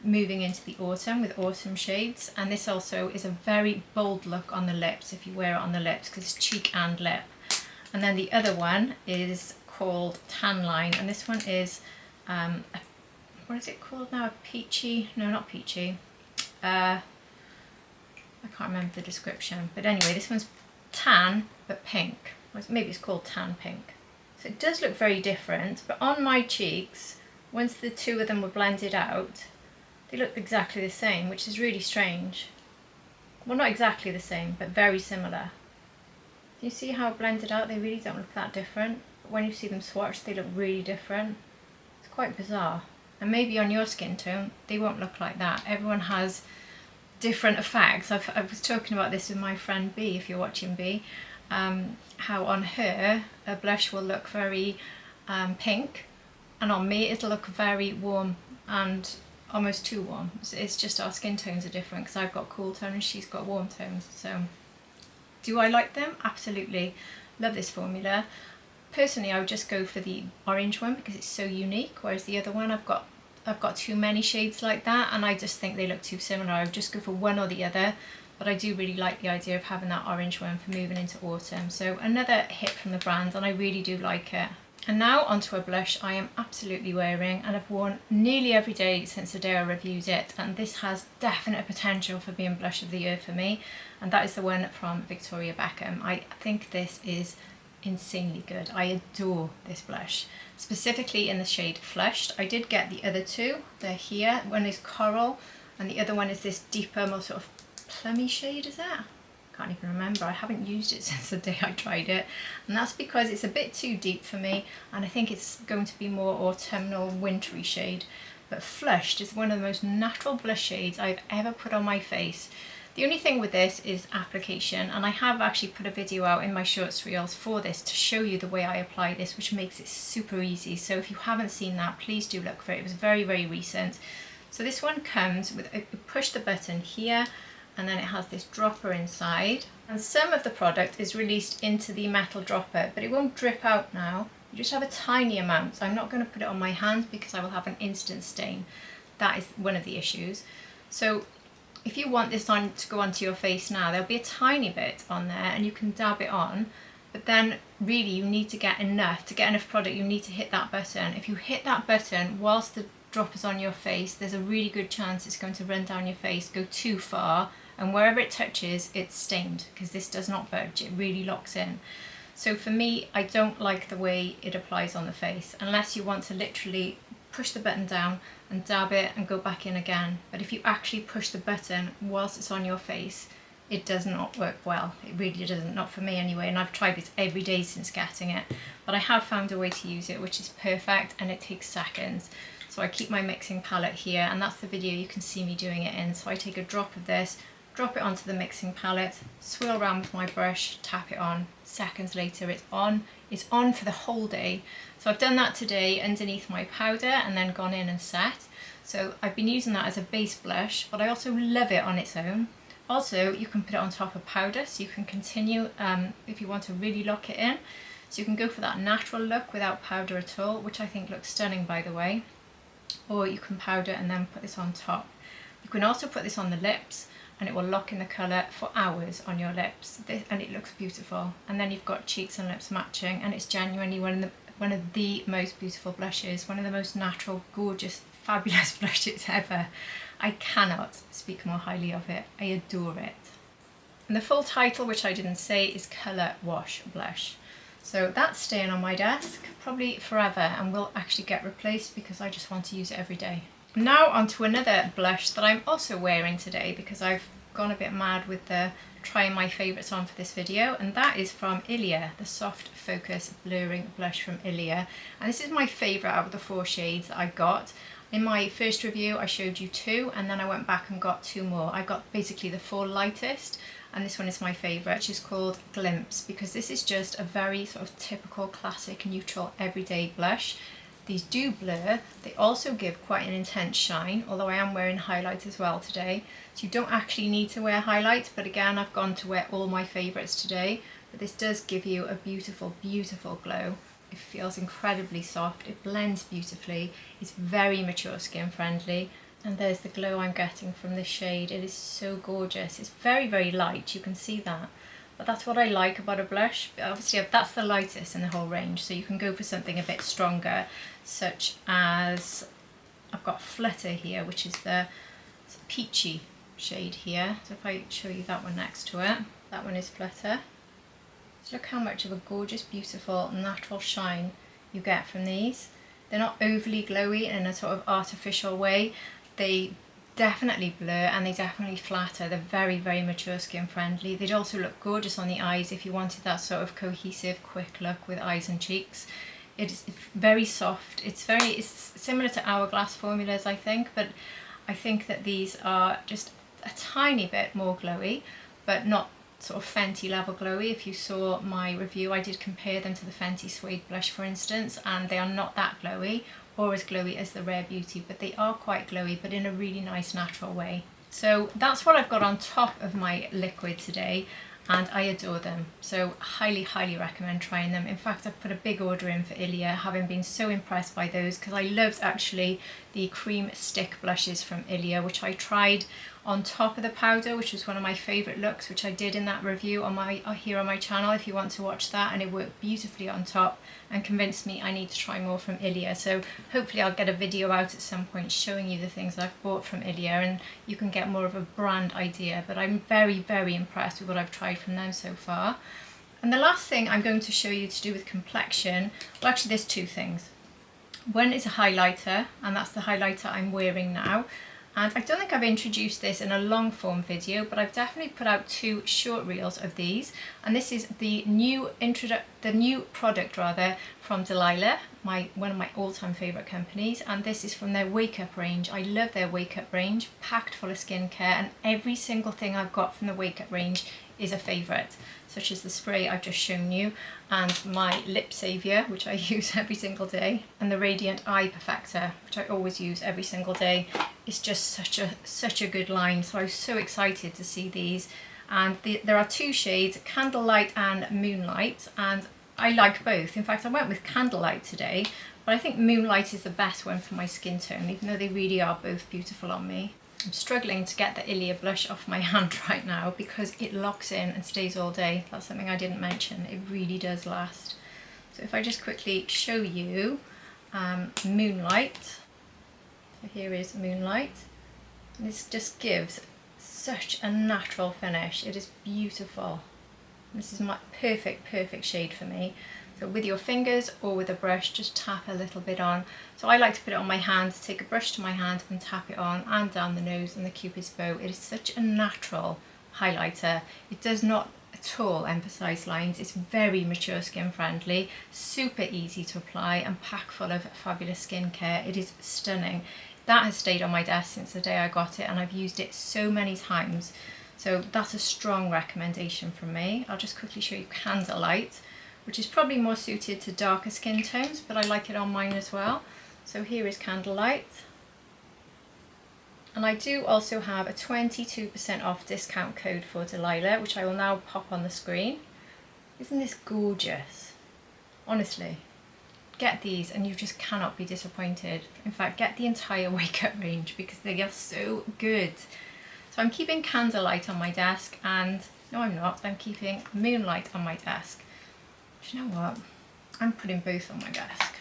moving into the autumn with autumn shades. And this also is a very bold look on the lips if you wear it on the lips because it's cheek and lip. And then the other one is called Tan Line, and this one is what is it called now? A peachy? No, not peachy. I can't remember the description, but anyway, this one's tan but pink. Maybe it's called tan pink. So it does look very different, but on my cheeks, once the 2 of them were blended out, they look exactly the same, which is really strange. Well, not exactly the same, but very similar. You see how blended out, they really don't look that different. But when you see them swatched, they look really different. It's quite bizarre. And maybe on your skin tone, they won't look like that. Everyone has different effects. I was talking about this with my friend B, if you're watching B, how on her a blush will look very pink, and on me it'll look very warm and almost too warm. It's just our skin tones are different because I've got cool tone and she's got warm tones. So do I like them? Absolutely. Love this formula. Personally, I would just go for the orange one because it's so unique, whereas the other one I've got too many shades like that, and I just think they look too similar. I would just go for one or the other, but I do really like the idea of having that orange one for moving into autumn. So another hit from the brand, and I really do like it. And now onto a blush I am absolutely wearing and I've worn nearly every day since the day I reviewed it, and this has definite potential for being blush of the year for me, and that is the one from Victoria Beckham. I think this is insanely good. I adore this blush, specifically in the shade Flushed. I did get the other 2, they're here. One is Coral and the other one is this deeper, more sort of plummy shade, is that? Can't even remember. I haven't used it since the day I tried it, and that's because it's a bit too deep for me, and I think it's going to be more autumnal, wintry shade. But Flushed is one of the most natural blush shades I've ever put on my face. The only thing with this is application, and I have actually put a video out in my shorts reels for this to show you the way I apply this, which makes it super easy. So if you haven't seen that, please do look for it. It was very, very recent. So this one comes with, you push the button here, and then it has this dropper inside, and some of the product is released into the metal dropper, but it won't drip out now. You just have a tiny amount. I'm not going to put it on my hands because I will have an instant stain. That is one of the issues. So if you want this on to go onto your face now, there'll be a tiny bit on there and you can dab it on, but then really you need to get enough product. You need to hit that button. If you hit that button whilst the drop is on your face, there's a really good chance it's going to run down your face, go too far, and wherever it touches it's stained, because this does not budge, it really locks in. So for me, I don't like the way it applies on the face, unless you want to literally push the button down and dab it and go back in again. But if you actually push the button whilst it's on your face, it does not work well. It really doesn't, not for me anyway, and I've tried this every day since getting it. But I have found a way to use it which is perfect, and it takes seconds. So I keep my mixing palette here, and that's the video you can see me doing it in. So I take a drop of this, drop it onto the mixing palette, swirl around with my brush, tap it on. Seconds later it's on. It's on for the whole day. So I've done that today underneath my powder and then gone in and set. So I've been using that as a base blush, but I also love it on its own. Also, you can put it on top of powder, so you can continue if you want to really lock it in. So you can go for that natural look without powder at all, which I think looks stunning, by the way. Or you can powder and then put this on top. You can also put this on the lips, and it will lock in the colour for hours on your lips, and it looks beautiful. And then you've got cheeks and lips matching, and it's genuinely one of the most beautiful blushes, one of the most natural, gorgeous, fabulous blushes ever. I cannot speak more highly of it. I adore it. And the full title, which I didn't say, is Colour Wash Blush. So that's staying on my desk probably forever and will actually get replaced because I just want to use it every day. Now onto another blush that I'm also wearing today because I've gone a bit mad with the trying my favourites on for this video, and that is from Ilia, the Soft Focus Blurring Blush from Ilia. And this is my favourite out of the 4 shades that I got. In my first review I showed you 2, and then I went back and got 2 more. I got basically the 4 lightest, and this one is my favourite, which is called Glimpse, because this is just a very sort of typical, classic, neutral, everyday blush. These do blur, they also give quite an intense shine, although I am wearing highlight as well today. So you don't actually need to wear highlight, but again I've gone to wear all my favourites today. But this does give you a beautiful, beautiful glow. It feels incredibly soft, it blends beautifully, it's very mature skin friendly. And there's the glow I'm getting from this shade. It is so gorgeous. It's very, very light, you can see that. But that's what I like about a blush. Obviously that's the lightest in the whole range, so you can go for something a bit stronger, such as, I've got Flutter here, which is the peachy shade here. So if I show you that one next to it, that one is Flutter. So look how much of a gorgeous, beautiful, natural shine you get from these. They're not overly glowy in a sort of artificial way. They definitely blur and they definitely flatter. They're very, very mature skin friendly. They'd also look gorgeous on the eyes if you wanted that sort of cohesive, quick look with eyes and cheeks. It's very soft. It's similar to Hourglass formulas, I think, but I think that these are just a tiny bit more glowy, but not sort of Fenty level glowy. If you saw my review, I did compare them to the Fenty Suede blush, for instance, and they are not that glowy or as glowy as the Rare Beauty, but they are quite glowy, but in a really nice natural way. So that's what I've got on top of my liquid today, and I adore them. So highly, highly recommend trying them. In fact, I've put a big order in for Ilia, having been so impressed by those, because I loved actually the cream stick blushes from Ilia, which I tried on top of the powder, which was one of my favourite looks, which I did in that review on here on my channel if you want to watch that, and it worked beautifully on top and convinced me I need to try more from Ilia. So hopefully I'll get a video out at some point showing you the things I've bought from Ilia, and you can get more of a brand idea, but I'm very, very impressed with what I've tried from them so far. And the last thing I'm going to show you to do with complexion, well actually there's 2 things. One is a highlighter, and that's the highlighter I'm wearing now. And I don't think I've introduced this in a long form video, but I've definitely put out 2 short reels of these. And this is the new product from Delilah, one of my all-time favourite companies. And this is from their Wake Up range. I love their Wake Up range, packed full of skincare, and every single thing I've got from the Wake Up range is a favourite, such as the spray I've just shown you, and my lip saviour, which I use every single day, and the Radiant Eye Perfector, which I always use every single day. It's just such a good line, so I was so excited to see these. And there are 2 shades, Candlelight and Moonlight, and I like both. In fact, I went with Candlelight today, but I think Moonlight is the best one for my skin tone, even though they really are both beautiful on me. I'm struggling to get the Ilia blush off my hand right now because it locks in and stays all day. That's something I didn't mention. It really does last. So if I just quickly show you Moonlight. So here is Moonlight. And this just gives such a natural finish. It is beautiful. This is my perfect shade for me. So with your fingers or with a brush, just tap a little bit on. So I like to put it on my hand, take a brush to my hand and tap it on and down the nose and the Cupid's bow. It is such a natural highlighter. It does not at all emphasize lines. It's very mature skin friendly, super easy to apply and packed full of fabulous skincare. It is stunning. That has stayed on my desk since the day I got it and I've used it so many times. So that's a strong recommendation from me. I'll just quickly show you Candlelight, which is probably more suited to darker skin tones, but I like it on mine as well. So here is Candlelight. And I do also have a 22% off discount code for Delilah, which I will now pop on the screen. Isn't this gorgeous? Honestly, get these and you just cannot be disappointed. In fact, get the entire Wake Up range because they are so good. So I'm keeping Candlelight on my desk and, no I'm not, I'm keeping Moonlight on my desk. Do you know what? I'm putting both on my desk.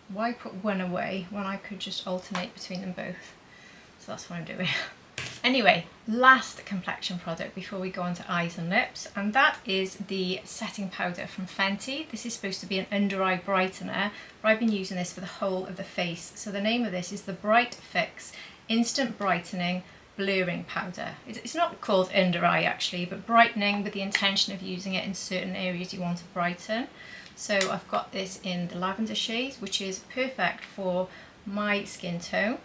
Why put one away when I could just alternate between them both? So that's what I'm doing. Anyway, last complexion product before we go on to eyes and lips, and that is the setting powder from Fenty. This is supposed to be an under eye brightener, but I've been using this for the whole of the face. So the name of this is the Bright Fix Instant Brightening Blurring Powder. It's not called under eye actually, but brightening with the intention of using it in certain areas you want to brighten. So I've got this in the lavender shade, which is perfect for my skin tone.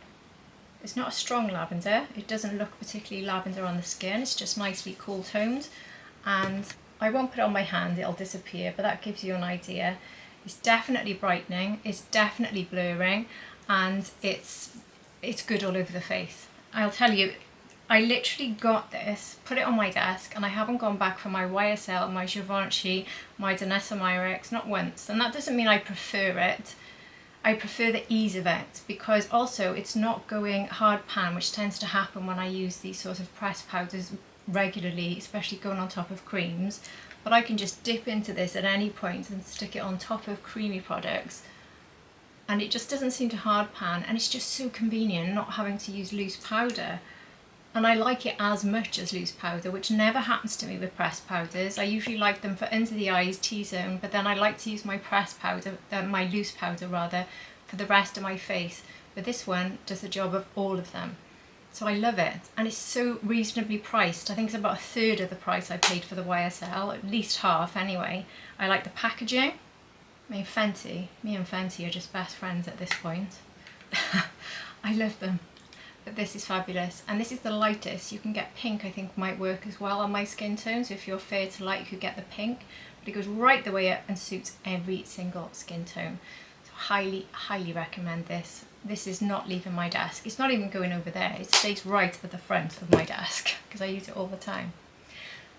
It's not a strong lavender, it doesn't look particularly lavender on the skin, it's just nicely cool toned, and I won't put it on my hand, it'll disappear, but that gives you an idea. It's definitely brightening, it's definitely blurring, and it's good all over the face. I'll tell you, I literally got this, put it on my desk, and I haven't gone back for my YSL, my Givenchy, my Danessa Myricks, not once. And that doesn't mean I prefer it. I prefer the ease of it, because also it's not going hard pan, which tends to happen when I use these sort of pressed powders regularly, especially going on top of creams. But I can just dip into this at any point and stick it on top of creamy products. And it just doesn't seem to hard pan, and it's just so convenient not having to use loose powder. And I like it as much as loose powder, which never happens to me with pressed powders. I usually like them for under the eyes, T-zone, but then I like to use my pressed powder, my loose powder rather, for the rest of my face. But this one does the job of all of them. So I love it, and it's so reasonably priced. I think it's about a third of the price I paid for the YSL, at least half anyway. I like the packaging. I mean, Fenty, me and Fenty are just best friends at this point. I love them. But this is fabulous, and this is the lightest. You can get pink, I think might work as well on my skin tone, so if you're fair to light you could get the pink, but it goes right the way up and suits every single skin tone. So highly recommend this. This is not leaving my desk. It's not even going over there, it stays right at the front of my desk because I use it all the time.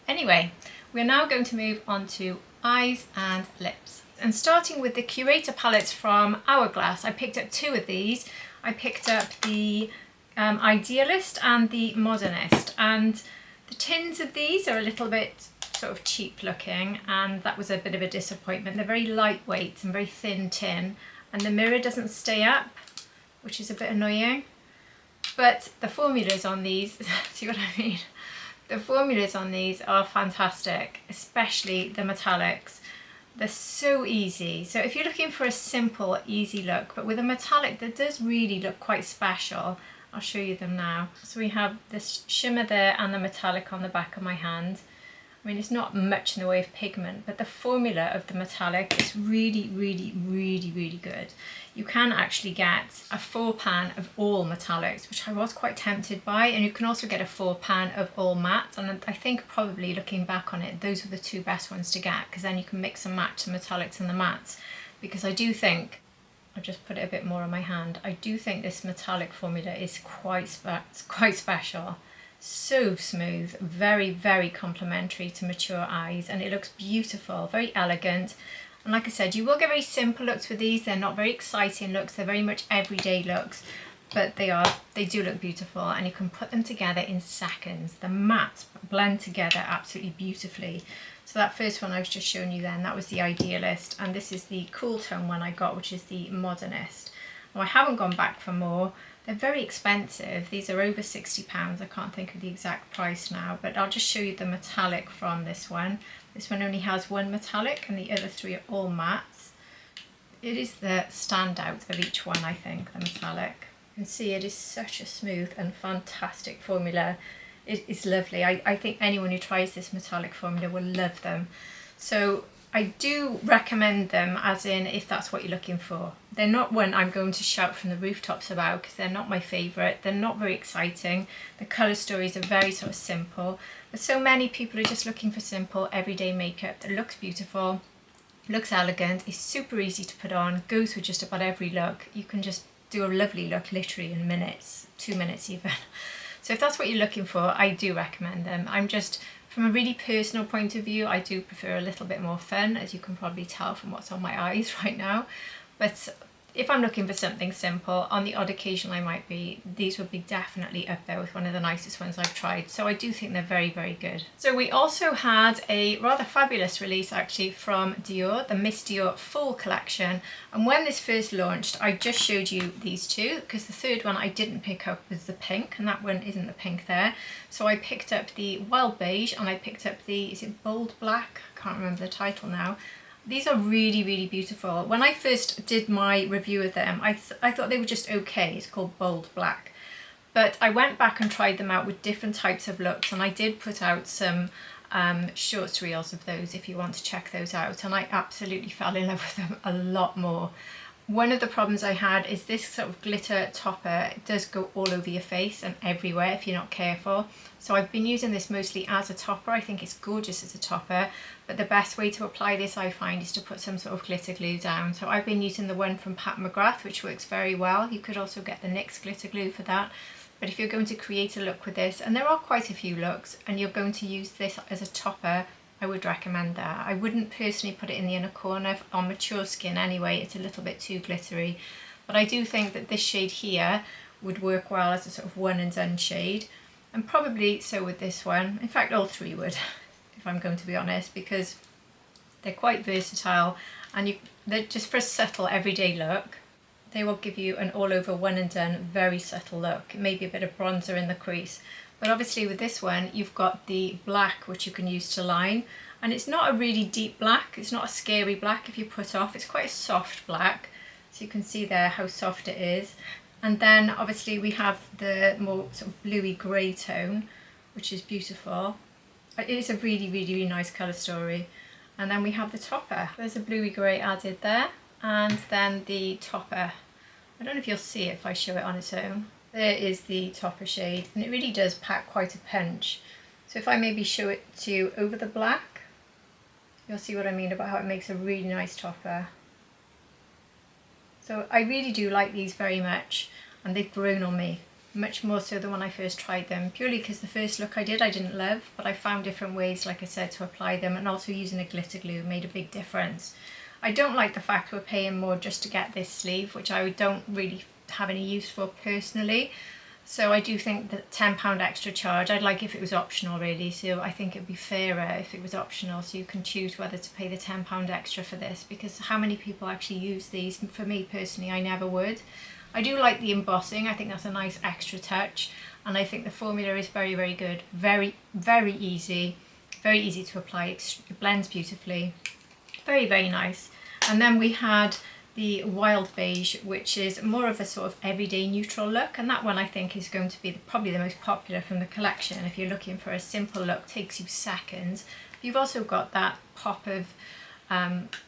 Anyway, we're now going to move on to eyes and lips, and starting with the Curator palettes from Hourglass. I picked up two of these. I picked up the Idealist and the Modernist, and the tins of these are a little bit sort of cheap looking, and that was a bit of a disappointment. They're very lightweight and very thin tin, and the mirror doesn't stay up, which is a bit annoying. But the formulas on these, see what I mean? The formulas on these are fantastic, especially the metallics. They're so easy. So if you're looking for a simple, easy look, but with a metallic that does really look quite special, I'll show you them now. So we have this shimmer there and the metallic on the back of my hand. I mean, it's not much in the way of pigment, but the formula of the metallic is really good. You can actually get a 4 pan of all metallics, which I was quite tempted by, and you can also get a 4 pan of all matte, and I think probably looking back on it, those were the two best ones to get, because then you can mix and match the metallics and the mattes, because I do think, I'll just put it a bit more on my hand, I do think this metallic formula is quite special. So smooth, very complimentary to mature eyes, and it looks beautiful, very elegant. And like I said, you will get very simple looks with these. They're not very exciting looks, they're very much everyday looks, but they do look beautiful, and you can put them together in seconds. The mattes blend together absolutely beautifully. So that first one I was just showing you then, that was the Idealist, and this is the cool tone one I got, which is the Modernist. Now I haven't gone back for more. They're very expensive. These are over £60. I can't think of the exact price now, but I'll just show you the metallic from this one. This one only has one metallic and the other three are all mattes. It is the standout of each one, I think, the metallic. You can see it is such a smooth and fantastic formula. It is lovely. I think anyone who tries this metallic formula will love them. So I do recommend them, as in if that's what you're looking for. They're not one I'm going to shout from the rooftops about because they're not my favourite. They're not very exciting. The colour stories are very sort of simple. But so many people are just looking for simple everyday makeup that looks beautiful, looks elegant, is super easy to put on, goes with just about every look. You can just do a lovely look literally in minutes, 2 minutes even. So if that's what you're looking for, I do recommend them. I'm just, from a really personal point of view, I do prefer a little bit more fun, as you can probably tell from what's on my eyes right now. But if I'm looking for something simple, on the odd occasion I might be, these would be definitely up there with one of the nicest ones I've tried. So I do think they're very, very good. So we also had a rather fabulous release actually from Dior, the Miss Dior Fall Collection. And when this first launched, I just showed you these two, because the third one I didn't pick up was the pink, and that one isn't the pink there. So I picked up the Wild Beige, and I picked up the, is it Bold Black? I can't remember the title now. These are really, really beautiful. When I first did my review of them, I thought they were just okay. It's called Bold Black. But I went back and tried them out with different types of looks, and I did put out some shorts reels of those if you want to check those out, and I absolutely fell in love with them a lot more. One of the problems I had is this sort of glitter topper. It does go all over your face and everywhere if you're not careful. So I've been using this mostly as a topper. I think it's gorgeous as a topper, but the best way to apply this I find is to put some sort of glitter glue down. So I've been using the one from Pat McGrath, which works very well. You could also get the NYX glitter glue for that. But if you're going to create a look with this, and there are quite a few looks, and you're going to use this as a topper, I would recommend that. I wouldn't personally put it in the inner corner on mature skin anyway, it's a little bit too glittery. But I do think that this shade here would work well as a sort of one and done shade, and probably so with this one. In fact, all three would, if I'm going to be honest, because they're quite versatile, and they're just for a subtle everyday look. They will give you an all over one and done, very subtle look. Maybe a bit of bronzer in the crease. But obviously with this one, you've got the black, which you can use to line. And it's not a really deep black. It's not a scary black if you put off. It's quite a soft black. So you can see there how soft it is. And then obviously we have the more sort of bluey grey tone, which is beautiful. It is a really, really, really nice colour story. And then we have the topper. There's a bluey grey added there. And then the topper. I don't know if you'll see it if I show it on its own. There is the topper shade, and it really does pack quite a punch. So if I maybe show it to you over the black, you'll see what I mean about how it makes a really nice topper. So I really do like these very much, and they've grown on me, much more so than when I first tried them, purely because the first look I didn't love, but I found different ways, like I said, to apply them, and also using a glitter glue made a big difference. I don't like the fact we're paying more just to get this sleeve, which I don't really have any use for personally. So I do think that £10 extra charge, I'd like if it was optional really, so I think it'd be fairer if it was optional, so you can choose whether to pay the £10 extra for this, because how many people actually use these? For me personally, I never would. I do like the embossing, I think that's a nice extra touch, and I think the formula is very, very good, very, very easy to apply, it blends beautifully, very, very nice. And then we had the Wild Beige, which is more of a sort of everyday neutral look, and that one I think is going to be probably the most popular from the collection. If you're looking for a simple look, takes you seconds. You've also got that pop of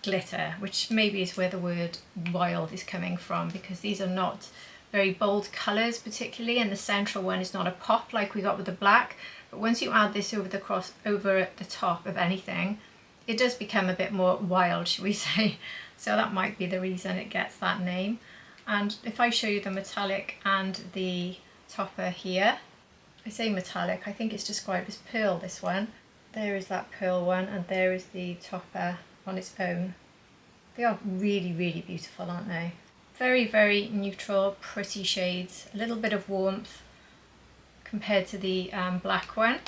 glitter, which maybe is where the word wild is coming from, because these are not very bold colours particularly, and the central one is not a pop like we got with the black, but once you add this over the top of anything, it does become a bit more wild, shall we say. So that might be the reason it gets that name. And if I show you the metallic and the topper here, I say metallic, I think it's described as pearl, this one. There is that pearl one, and there is the topper on its own. They are really, really beautiful, aren't they? Very, very neutral, pretty shades. A little bit of warmth compared to the black one,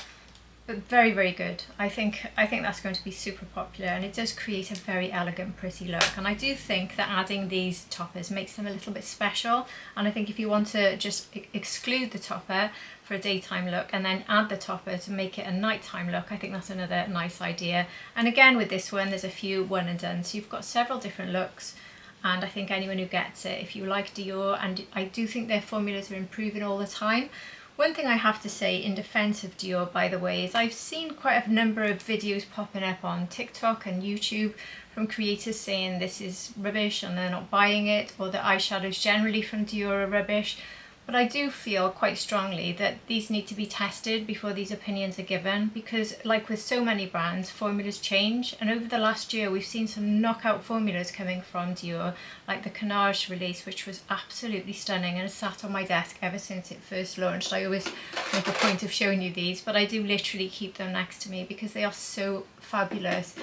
but very, very good. I think that's going to be super popular, and it does create a very elegant, pretty look. And I do think that adding these toppers makes them a little bit special. And I think if you want to just exclude the topper for a daytime look and then add the topper to make it a nighttime look, I think that's another nice idea. And again, with this one, there's a few one and done, so you've got several different looks. And I think anyone who gets it, if you like Dior, and I do think their formulas are improving all the time. One thing I have to say in defense of Dior, by the way, is I've seen quite a number of videos popping up on TikTok and YouTube from creators saying this is rubbish and they're not buying it, or the eyeshadows generally from Dior are rubbish. But I do feel quite strongly that these need to be tested before these opinions are given, because like with so many brands, formulas change, and over the last year we've seen some knockout formulas coming from Dior, like the Carnage release, which was absolutely stunning and has sat on my desk ever since it first launched. I always make a point of showing you these, but I do literally keep them next to me because they are so fabulous.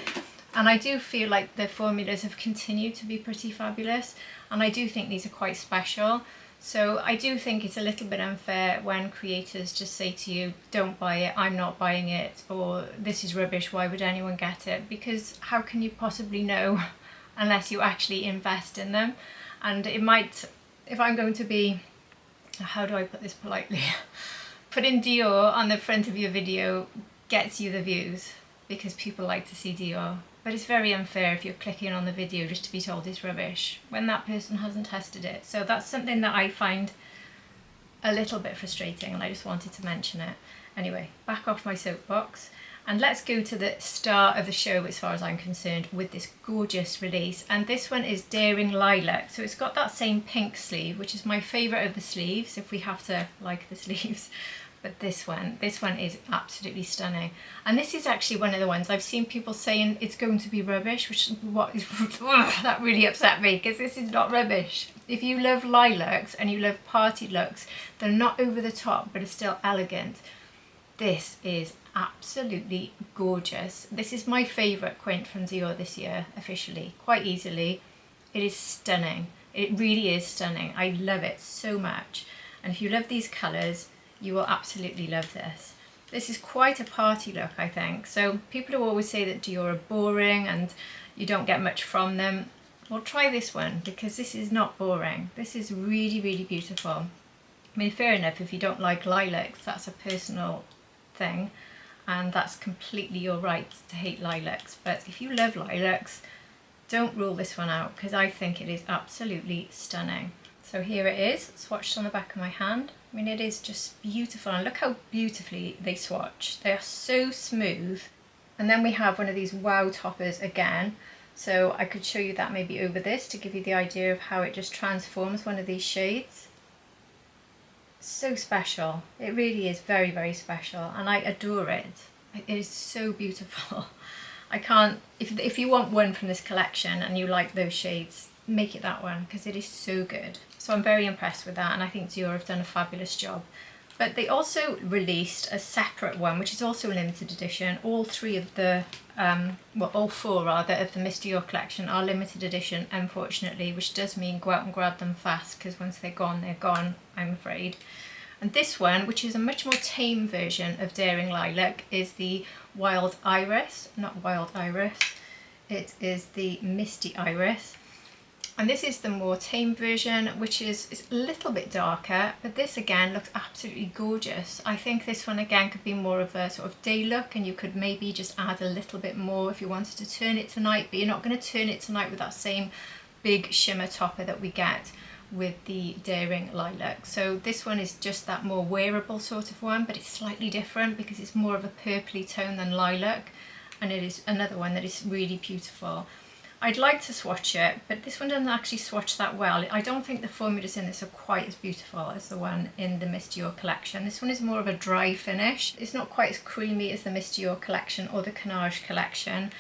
And I do feel like the formulas have continued to be pretty fabulous, and I do think these are quite special. So I do think it's a little bit unfair when creators just say to you, don't buy it, I'm not buying it, or this is rubbish, why would anyone get it? Because how can you possibly know unless you actually invest in them? And it might, if I'm going to be, how do I put this politely? Putting Dior on the front of your video gets you the views because people like to see Dior. But it's very unfair if you're clicking on the video just to be told it's rubbish when that person hasn't tested it. So that's something that I find a little bit frustrating, and I just wanted to mention it. Anyway, back off my soapbox, and let's go to the star of the show as far as I'm concerned with this gorgeous release. And this one is Daring Lilac. So it's got that same pink sleeve, which is my favourite of the sleeves, if we have to like the sleeves. But this one is absolutely stunning. And this is actually one of the ones I've seen people saying it's going to be rubbish, which that really upset me, because this is not rubbish. If you love lilacs and you love party looks, they're not over the top, but are still elegant. This is absolutely gorgeous. This is my favourite quint from Dior this year, officially, quite easily. It is stunning. It really is stunning. I love it so much. And if you love these colours, you will absolutely love this. This is quite a party look, I think. So people who always say that Dior are boring and you don't get much from them, well, try this one, because this is not boring. This is really, really beautiful. I mean, fair enough, if you don't like lilacs, that's a personal thing, and that's completely your right to hate lilacs. But if you love lilacs, don't rule this one out, because I think it is absolutely stunning. So here it is, swatched on the back of my hand. I mean, it is just beautiful, and look how beautifully they swatch. They are so smooth. And then we have one of these wow toppers again. So I could show you that maybe over this to give you the idea of how it just transforms one of these shades. So special. It really is very, very special, and I adore it. It is so beautiful. I can't, if you want one from this collection and you like those shades, make it that one, because it is so good. So I'm very impressed with that, and I think Dior have done a fabulous job. But they also released a separate one, which is also a limited edition. All three of the, well, all four rather, of the Miss Dior collection are limited edition, unfortunately, which does mean go out and grab them fast, because once they're gone, I'm afraid. And this one, which is a much more tame version of Daring Lilac, is the Wild Iris, not Wild Iris, it is the Misty Iris. And this is the more tame version, which is a little bit darker, but this again looks absolutely gorgeous. I think this one again could be more of a sort of day look, and you could maybe just add a little bit more if you wanted to turn it tonight, but you're not going to turn it tonight with that same big shimmer topper that we get with the Daring Lilac. So this one is just that more wearable sort of one, but it's slightly different because it's more of a purpley tone than lilac, and it is another one that is really beautiful. I'd like to swatch it, but this one doesn't actually swatch that well. I don't think the formulas in this are quite as beautiful as the one in the Miss Dior collection. This one is more of a dry finish. It's not quite as creamy as the Miss Dior collection or the Carnage collection,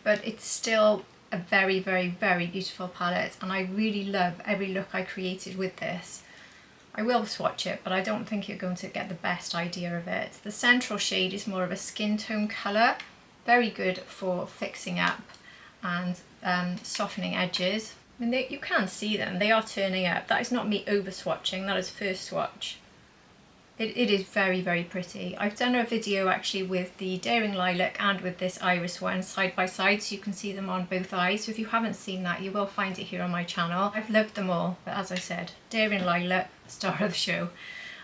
but it's still a very, very, very beautiful palette, and I really love every look I created with this. I will swatch it, but I don't think you're going to get the best idea of it. The central shade is more of a skin tone colour, very good for fixing up, and softening edges. I mean, you can see them, they are turning up. That is not me over swatching, that is first swatch. It is very, very pretty. I've done a video actually with the Daring Lilac and with this Iris one side by side, so you can see them on both eyes. So if you haven't seen that, you will find it here on my channel. I've loved them all, but as I said, Daring Lilac, star of the show.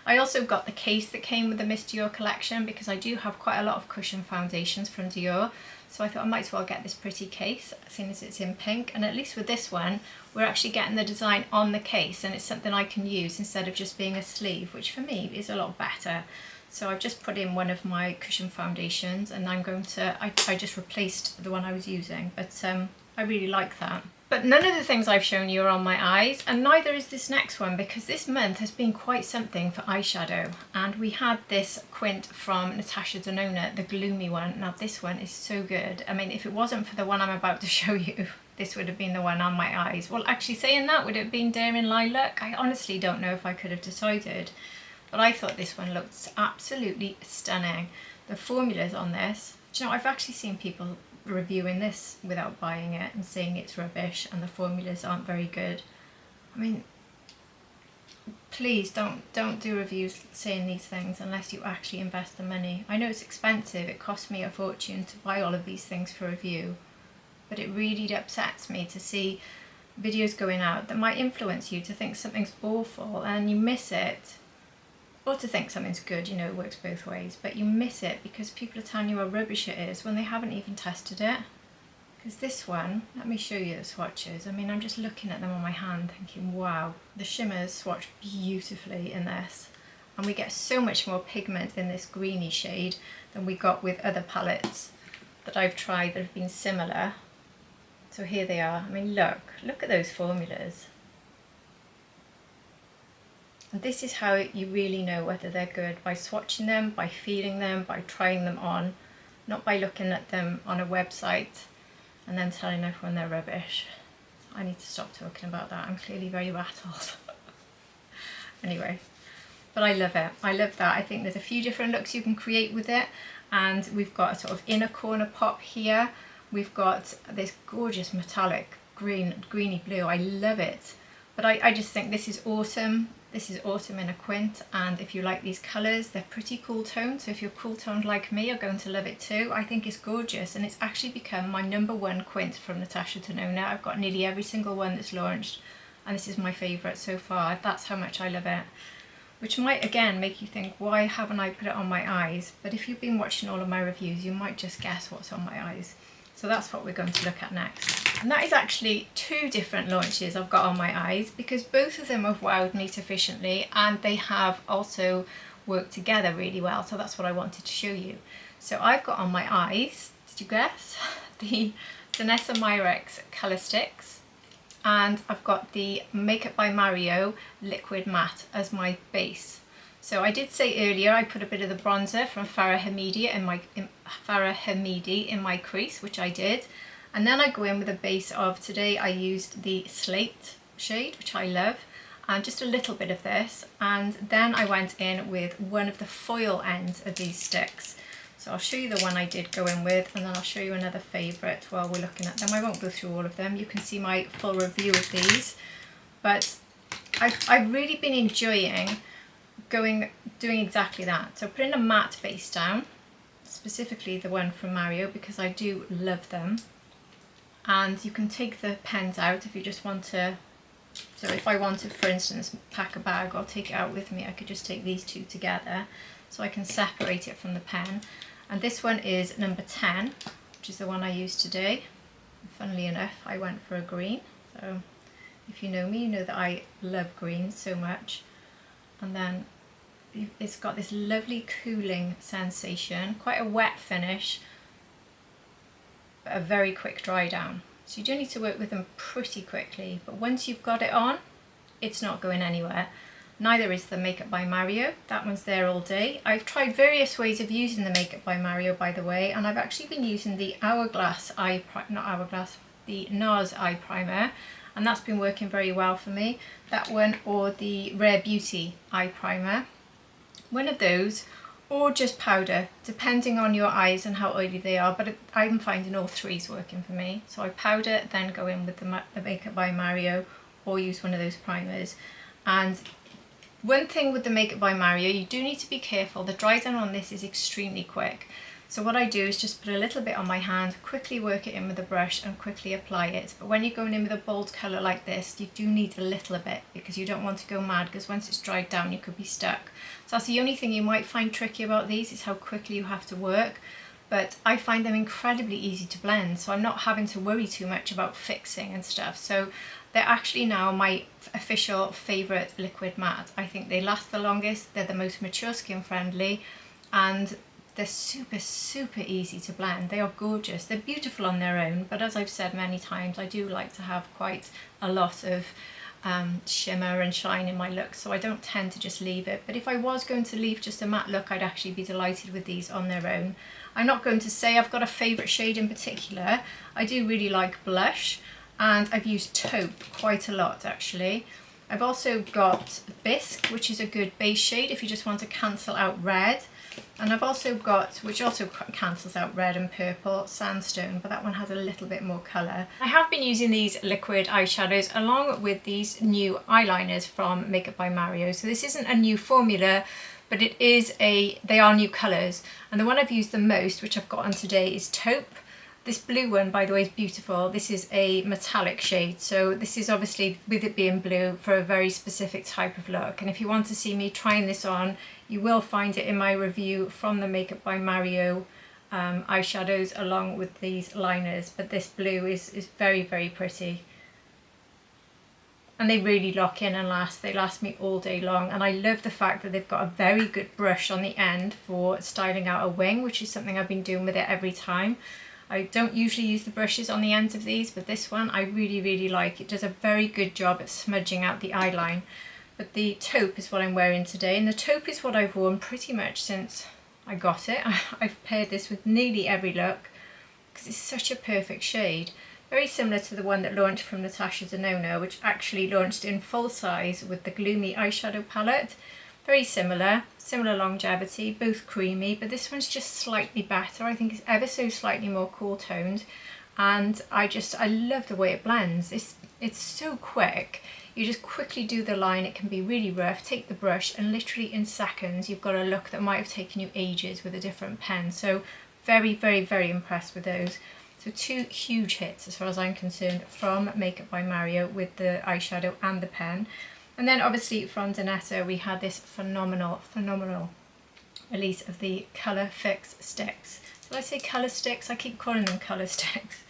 I also got the case that came with the Miss Dior collection because I do have quite a lot of cushion foundations from Dior. So I thought I might as well get this pretty case, seeing as it's in pink. And at least with this one, we're actually getting the design on the case, and it's something I can use instead of just being a sleeve, which for me is a lot better. So I've just put in one of my cushion foundations, and I'm going to, I just replaced the one I was using, but I really like that. But none of the things I've shown you are on my eyes, and neither is this next one, because this month has been quite something for eyeshadow. And we had this quint from Natasha Denona, the gloomy one. Now this one is so good. I mean, if it wasn't for the one I'm about to show you, this would have been the one on my eyes. Well, actually saying that, would it have been Daring Lilac? I honestly don't know if I could have decided. But I thought this one looked absolutely stunning. The formulas on this, do you know, I've actually seen people reviewing this without buying it and saying it's rubbish and the formulas aren't very good. I mean, please don't do reviews saying these things unless you actually invest the money. I know it's expensive, it cost me a fortune to buy all of these things for review, but it really upsets me to see videos going out that might influence you to think something's awful and you miss it. Or to think something's good, you know, it works both ways, but you miss it because people are telling you how rubbish it is when they haven't even tested it. Because this one, let me show you the swatches. I mean, I'm just looking at them on my hand thinking, wow, the shimmers swatch beautifully in this. And we get so much more pigment in this greeny shade than we got with other palettes that I've tried that have been similar. So here they are. I mean, look at those formulas. And this is how you really know whether they're good, by swatching them, by feeling them, by trying them on, not by looking at them on a website and then telling everyone they're rubbish. I need to stop talking about that, I'm clearly very rattled. Anyway, but I love it, I love that. I think there's a few different looks you can create with it, and we've got a sort of inner corner pop here. We've got this gorgeous metallic greeny blue, I love it. But I just think this is awesome. This is autumn in a quint, and if you like these colours, they're pretty cool toned, so if you're cool toned like me, you're going to love it too. I think it's gorgeous, and it's actually become my #1 quint from Natasha Denona. I've got nearly every single one that's launched, and this is my favourite so far. That's how much I love it. Which might again make you think, why haven't I put it on my eyes? But if you've been watching all of my reviews, you might just guess what's on my eyes. So that's what we're going to look at next. And that is actually 2 different launches I've got on my eyes, because both of them have wowed me sufficiently and they have also worked together really well. So that's what I wanted to show you. So I've got on my eyes, did you guess? The Danessa Myricks Colour Sticks, and I've got the Makeup by Mario Liquid Matte as my base. So I did say earlier I put a bit of the bronzer from Fara Homidi in my crease, which I did. And then I go in with a base of, today I used the Slate shade, which I love, and just a little bit of this. And then I went in with one of the foil ends of these sticks. So I'll show you the one I did go in with, and then I'll show you another favourite while we're looking at them. I won't go through all of them. You can see my full review of these. But I've really been enjoying doing exactly that. So putting a matte base down, specifically the one from Mario, because I do love them. And you can take the pens out if you just want to. So if I wanted, for instance, pack a bag or take it out with me, I could just take these 2 together, so I can separate it from the pen. And this one is number 10, which is the one I used today. Funnily enough, I went for a green. So if you know me, you know that I love greens so much. And then it's got this lovely cooling sensation, quite a wet finish, but a very quick dry down. So you do need to work with them pretty quickly, but once you've got it on, it's not going anywhere. Neither is the Makeup by Mario, that one's there all day. I've tried various ways of using the Makeup by Mario, by the way, and I've actually been using the the NARS eye primer, and that's been working very well for me. That one or the Rare Beauty eye primer. One of those or just powder, depending on your eyes and how oily they are, but I'm finding all three's working for me. So I powder, then go in with the Makeup by Mario, or use one of those primers. And one thing with the Makeup by Mario, you do need to be careful. The dry down on this is extremely quick. So what I do is just put a little bit on my hand, quickly work it in with a brush and quickly apply it. But when you're going in with a bold colour like this, you do need a little bit because you don't want to go mad, because once it's dried down you could be stuck. So that's the only thing you might find tricky about these, is how quickly you have to work. But I find them incredibly easy to blend, so I'm not having to worry too much about fixing and stuff. So they're actually now my official favourite liquid matte. I think they last the longest, they're the most mature skin friendly, and they're super easy to blend. They are gorgeous. They're beautiful on their own, but as I've said many times, I do like to have quite a lot of shimmer and shine in my look, so I don't tend to just leave it. But if I was going to leave just a matte look, I'd actually be delighted with these on their own. I'm not going to say I've got a favourite shade in particular. I do really like blush, and I've used taupe quite a lot actually. I've also got bisque, which is a good base shade if you just want to cancel out red. And I've also got, which also cancels out red and purple, sandstone, but that one has a little bit more colour. I have been using these liquid eyeshadows along with these new eyeliners from Makeup by Mario. So this isn't a new formula, but they are new colours. And the one I've used the most, which I've got on today, is taupe. This blue one, by the way, is beautiful. This is a metallic shade, so this is obviously, with it being blue, for a very specific type of look. And if you want to see me trying this on, you will find it in my review from the Makeup by Mario eyeshadows along with these liners. But this blue is very pretty. And they really lock in and last. They last me all day long. And I love the fact that they've got a very good brush on the end for styling out a wing, which is something I've been doing with it every time. I don't usually use the brushes on the ends of these, but this one I really like. It does a very good job at smudging out the eyeline. But the taupe is what I'm wearing today, and the taupe is what I've worn pretty much since I got it. I've paired this with nearly every look because it's such a perfect shade. Very similar to the one that launched from Natasha Denona, which actually launched in full size with the Gloomy eyeshadow palette. Very similar longevity, both creamy, but this one's just slightly better. I think it's ever so slightly more cool toned, and I love the way it blends. It's so quick. You just quickly do the line, it can be really rough, take the brush, and literally in seconds you've got a look that might have taken you ages with a different pen. So very impressed with those. So two huge hits as far as I'm concerned from Makeup by Mario with the eyeshadow and the pen. And then obviously from Danetta we had this phenomenal release of the Colour Fix sticks. Did I say colour sticks? I keep calling them colour sticks.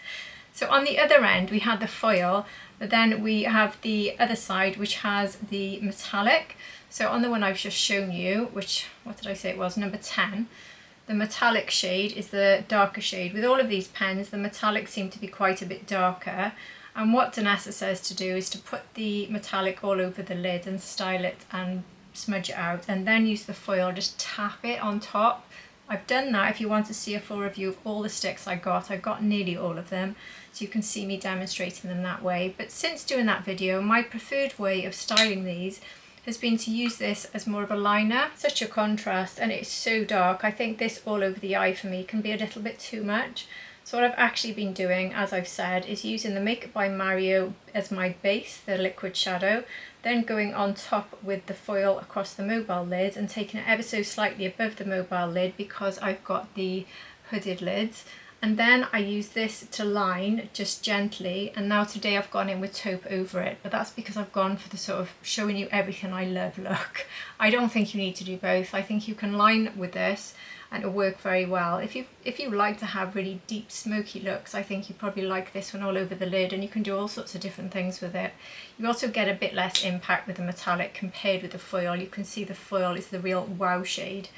So on the other end we had the foil, but then we have the other side which has the metallic. So on the one I've just shown you, which, what did I say it was, number 10, the metallic shade is the darker shade. With all of these pens, the metallics seem to be quite a bit darker. And what Danessa says to do is to put the metallic all over the lid and style it and smudge it out, and then use the foil, just tap it on top. I've done that. If you want to see a full review of all the sticks I got nearly all of them, so you can see me demonstrating them that way. But since doing that video, my preferred way of styling these has been to use this as more of a liner. Such a contrast, and it's so dark. I think this all over the eye for me can be a little bit too much. So what I've actually been doing, as I've said, is using the Makeup by Mario as my base, the liquid shadow, then going on top with the foil across the mobile lid and taking it ever so slightly above the mobile lid because I've got the hooded lids. And then I use this to line just gently, and now today I've gone in with taupe over it, but that's because I've gone for the sort of showing you everything I love look. I don't think you need to do both. I think you can line with this and it'll work very well. If you like to have really deep smoky looks, I think you probably like this one all over the lid, and you can do all sorts of different things with it. You also get a bit less impact with the metallic compared with the foil. You can see the foil is the real wow shade,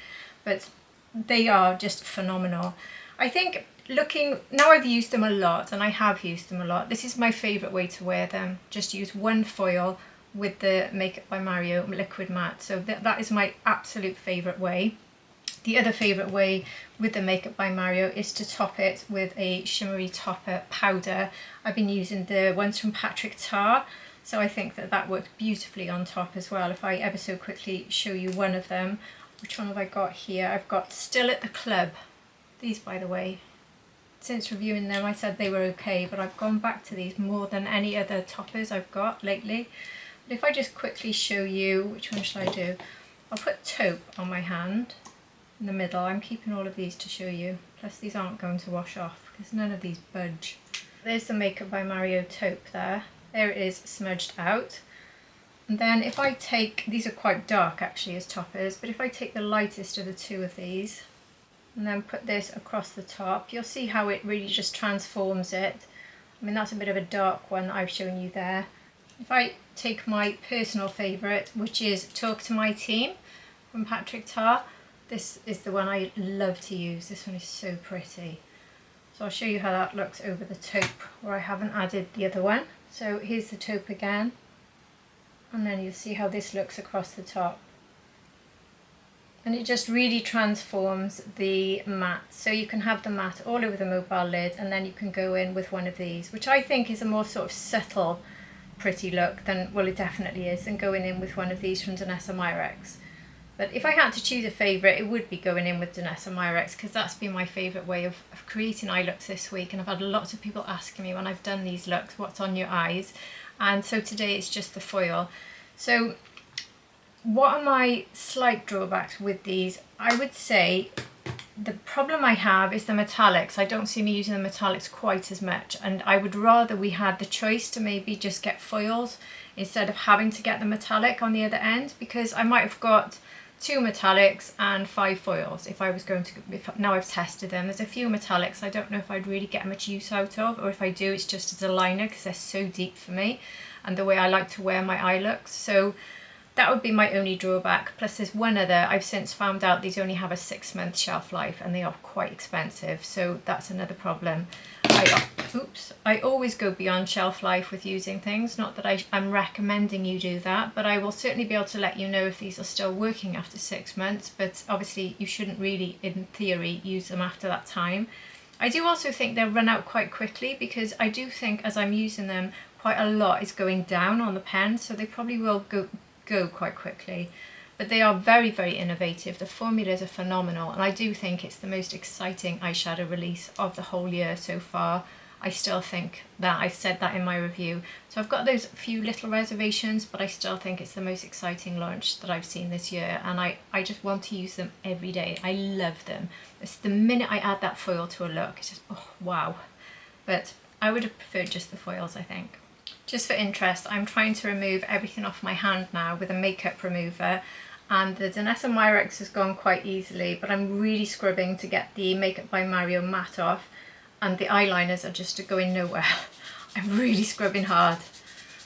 but they are just phenomenal. I think now I've used them a lot, and I have used them a lot. This is my favourite way to wear them. Just use one foil with the Makeup by Mario liquid matte. So that is my absolute favourite way. The other favourite way with the Makeup by Mario is to top it with a shimmery topper powder. I've been using the ones from Patrick Tar, so I think that works beautifully on top as well. If I ever so quickly show you one of them, which one have I got here? I've got Still at the Club. These, by the way, since reviewing them I said they were okay, but I've gone back to these more than any other toppers I've got lately. But if I just quickly show you, which one should I do? I'll put taupe on my hand in the middle. I'm keeping all of these to show you, plus these aren't going to wash off because none of these budge. There's the Makeup by Mario taupe there. There it is, smudged out. And then if I take, these are quite dark actually as toppers, but if I take the lightest of the two of these and then put this across the top, you'll see how it really just transforms it. I mean, that's a bit of a dark one that I've shown you there. If I take my personal favourite, which is Talk to My Team from Patrick Tar, this is the one I love to use. This one is so pretty. So I'll show you how that looks over the taupe where I haven't added the other one. So here's the taupe again, and then you'll see how this looks across the top. And it just really transforms the matte. So you can have the matte all over the mobile lid, and then you can go in with one of these, which I think is a more sort of subtle pretty look than, well, it definitely is, than going in with one of these from Danessa Myricks. But if I had to choose a favourite, it would be going in with Danessa Myricks, because that's been my favourite way of creating eye looks this week. And I've had lots of people asking me when I've done these looks, what's on your eyes? And so today it's just the foil. So what are my slight drawbacks with these? I would say the problem I have is the metallics. I don't see me using the metallics quite as much, and I would rather we had the choice to maybe just get foils instead of having to get the metallic on the other end, because I might have got 2 metallics and 5 foils if I was going to, now I've tested them. There's a few metallics I don't know if I'd really get much use out of, or if I do it's just as a liner because they're so deep for me and the way I like to wear my eye looks. So that would be my only drawback. Plus there's one other, I've since found out these only have a 6-month shelf life and they are quite expensive, so that's another problem. I always go beyond shelf life with using things, not that I'm recommending you do that, but I will certainly be able to let you know if these are still working after 6 months, but obviously you shouldn't really, in theory, use them after that time. I do also think they'll run out quite quickly, because I do think as I'm using them, quite a lot is going down on the pen, so they probably will go quite quickly. But they are very, very innovative. The formulas are phenomenal, and I do think it's the most exciting eyeshadow release of the whole year so far. I still think that, I said that in my review. So I've got those few little reservations, but I still think it's the most exciting launch that I've seen this year, and I just want to use them every day. I love them. It's the minute I add that foil to a look, it's just, oh, wow. But I would have preferred just the foils, I think. Just for interest, I'm trying to remove everything off my hand now with a makeup remover, and the Danessa Myricks has gone quite easily, but I'm really scrubbing to get the Makeup by Mario matte off, and the eyeliners are just going nowhere. I'm really scrubbing hard.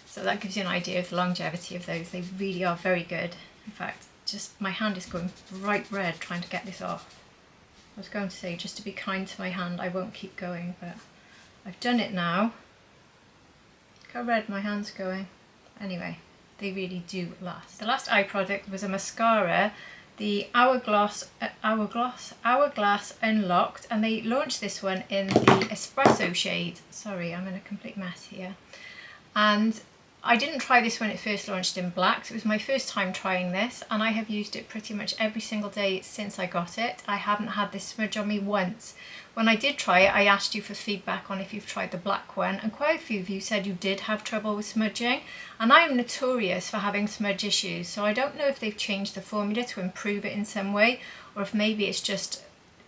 So that gives you an idea of the longevity of those. They really are very good. In fact, just my hand is going bright red trying to get this off. I was going to say, just to be kind to my hand, I won't keep going, but I've done it now. Look how red my hand's going. Anyway, they really do last. The last eye product was a mascara, the Hourglass Unlocked, and they launched this one in the espresso shade. Sorry, I'm in a complete mess here. And I didn't try this when it first launched in black, so it was my first time trying this, and I have used it pretty much every single day since I got it. I haven't had this smudge on me once. When I did try it, I asked you for feedback on if you've tried the black one, and quite a few of you said you did have trouble with smudging, and I am notorious for having smudge issues, so I don't know if they've changed the formula to improve it in some way, or if maybe it's just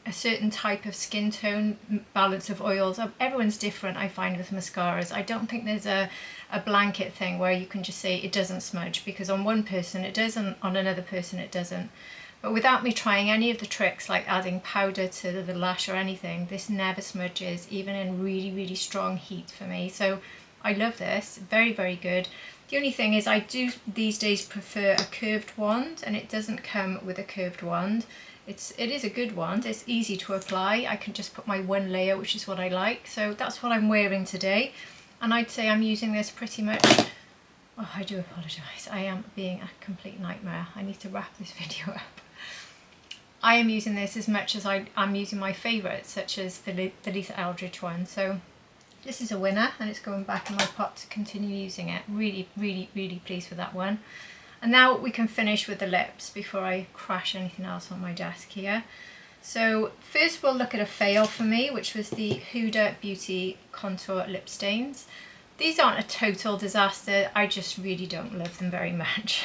a certain type of skin tone, balance of oils. Everyone's different, I find, with mascaras. I don't think there's a blanket thing where you can just say it doesn't smudge, because on one person it does and on another person it doesn't. But without me trying any of the tricks like adding powder to the lash or anything, this never smudges, even in really, really strong heat for me. So I love this, very, very good. The only thing is I do these days prefer a curved wand, and it doesn't come with a curved wand. It is a good wand, it's easy to apply. I can just put my one layer, which is what I like. So that's what I'm wearing today. And I'd say I'm using this pretty much, oh, I do apologise, I am being a complete nightmare. I need to wrap this video up. I am using this as much as I'm using my favourites, such as the Lisa Eldridge one. So this is a winner, and it's going back in my pot to continue using it. Really, really, really pleased with that one. And now we can finish with the lips before I crash anything else on my desk here. So first we'll look at a fail for me, which was the Huda Beauty Contour Lip Stains. These aren't a total disaster, I just really don't love them very much.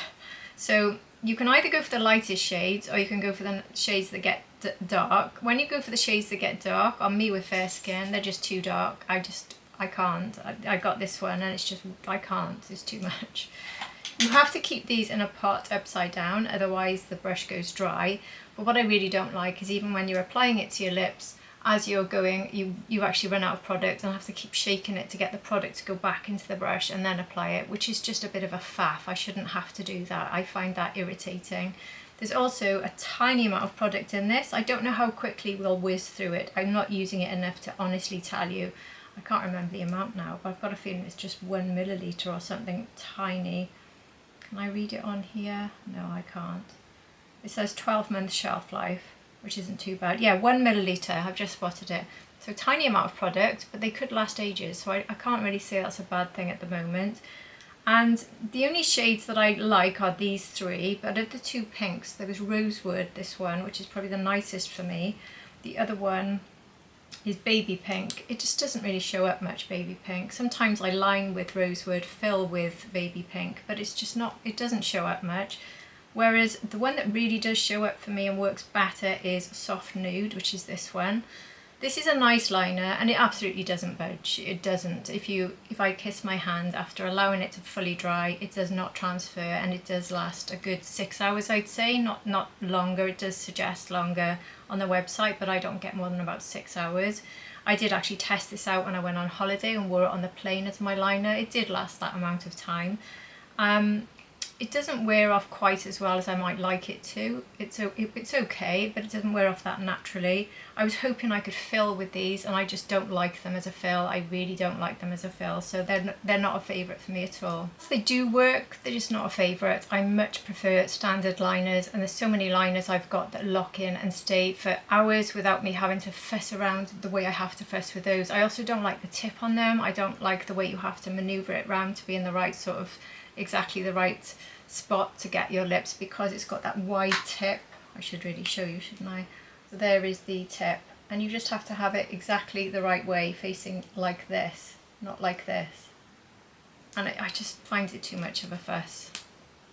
So you can either go for the lightest shades or you can go for the shades that get dark. When you go for the shades that get dark, on me with fair skin, they're just too dark. I can't. I got this one and it's just, I can't, it's too much. You have to keep these in a pot upside down, otherwise the brush goes dry. But what I really don't like is even when you're applying it to your lips, as you're going, you actually run out of product and have to keep shaking it to get the product to go back into the brush and then apply it, which is just a bit of a faff. I shouldn't have to do that. I find that irritating. There's also a tiny amount of product in this. I don't know how quickly we'll whiz through it. I'm not using it enough to honestly tell you. I can't remember the amount now, but I've got a feeling it's just 1 milliliter or something tiny. Can I read it on here? No, I can't. It says 12-month shelf life, which isn't too bad. Yeah, 1 milliliter, I've just spotted it. So tiny amount of product, but they could last ages, so I can't really say that's a bad thing at the moment. And the only shades that I like are these three, but of the two pinks, there was Rosewood, this one, which is probably the nicest for me. The other one is Baby Pink. It just doesn't really show up much, Baby Pink. Sometimes I line with Rosewood, fill with Baby Pink, but it's just not, it doesn't show up much. Whereas the one that really does show up for me and works better is Soft Nude, which is this one. This is a nice liner and it absolutely doesn't budge. It doesn't. If I kiss my hand after allowing it to fully dry, it does not transfer and it does last a good 6 hours, I'd say. Not longer. It does suggest longer on the website, but I don't get more than about 6 hours. I did actually test this out when I went on holiday and wore it on the plane as my liner. It did last that amount of time. It doesn't wear off quite as well as I might like it to. It's okay, but it doesn't wear off that naturally. I was hoping I could fill with these and I just don't like them as a fill. I really don't like them as a fill, so they're not a favourite for me at all. So they do work, they're just not a favourite. I much prefer standard liners, and there's so many liners I've got that lock in and stay for hours without me having to fuss around the way I have to fuss with those. I also don't like the tip on them. I don't like the way you have to manoeuvre it around to be in the right sort of, exactly the right spot to get your lips, because it's got that wide tip. I should really show you, shouldn't I? So there is the tip, and you just have to have it exactly the right way, facing like this, not like this. And I just find it too much of a fuss.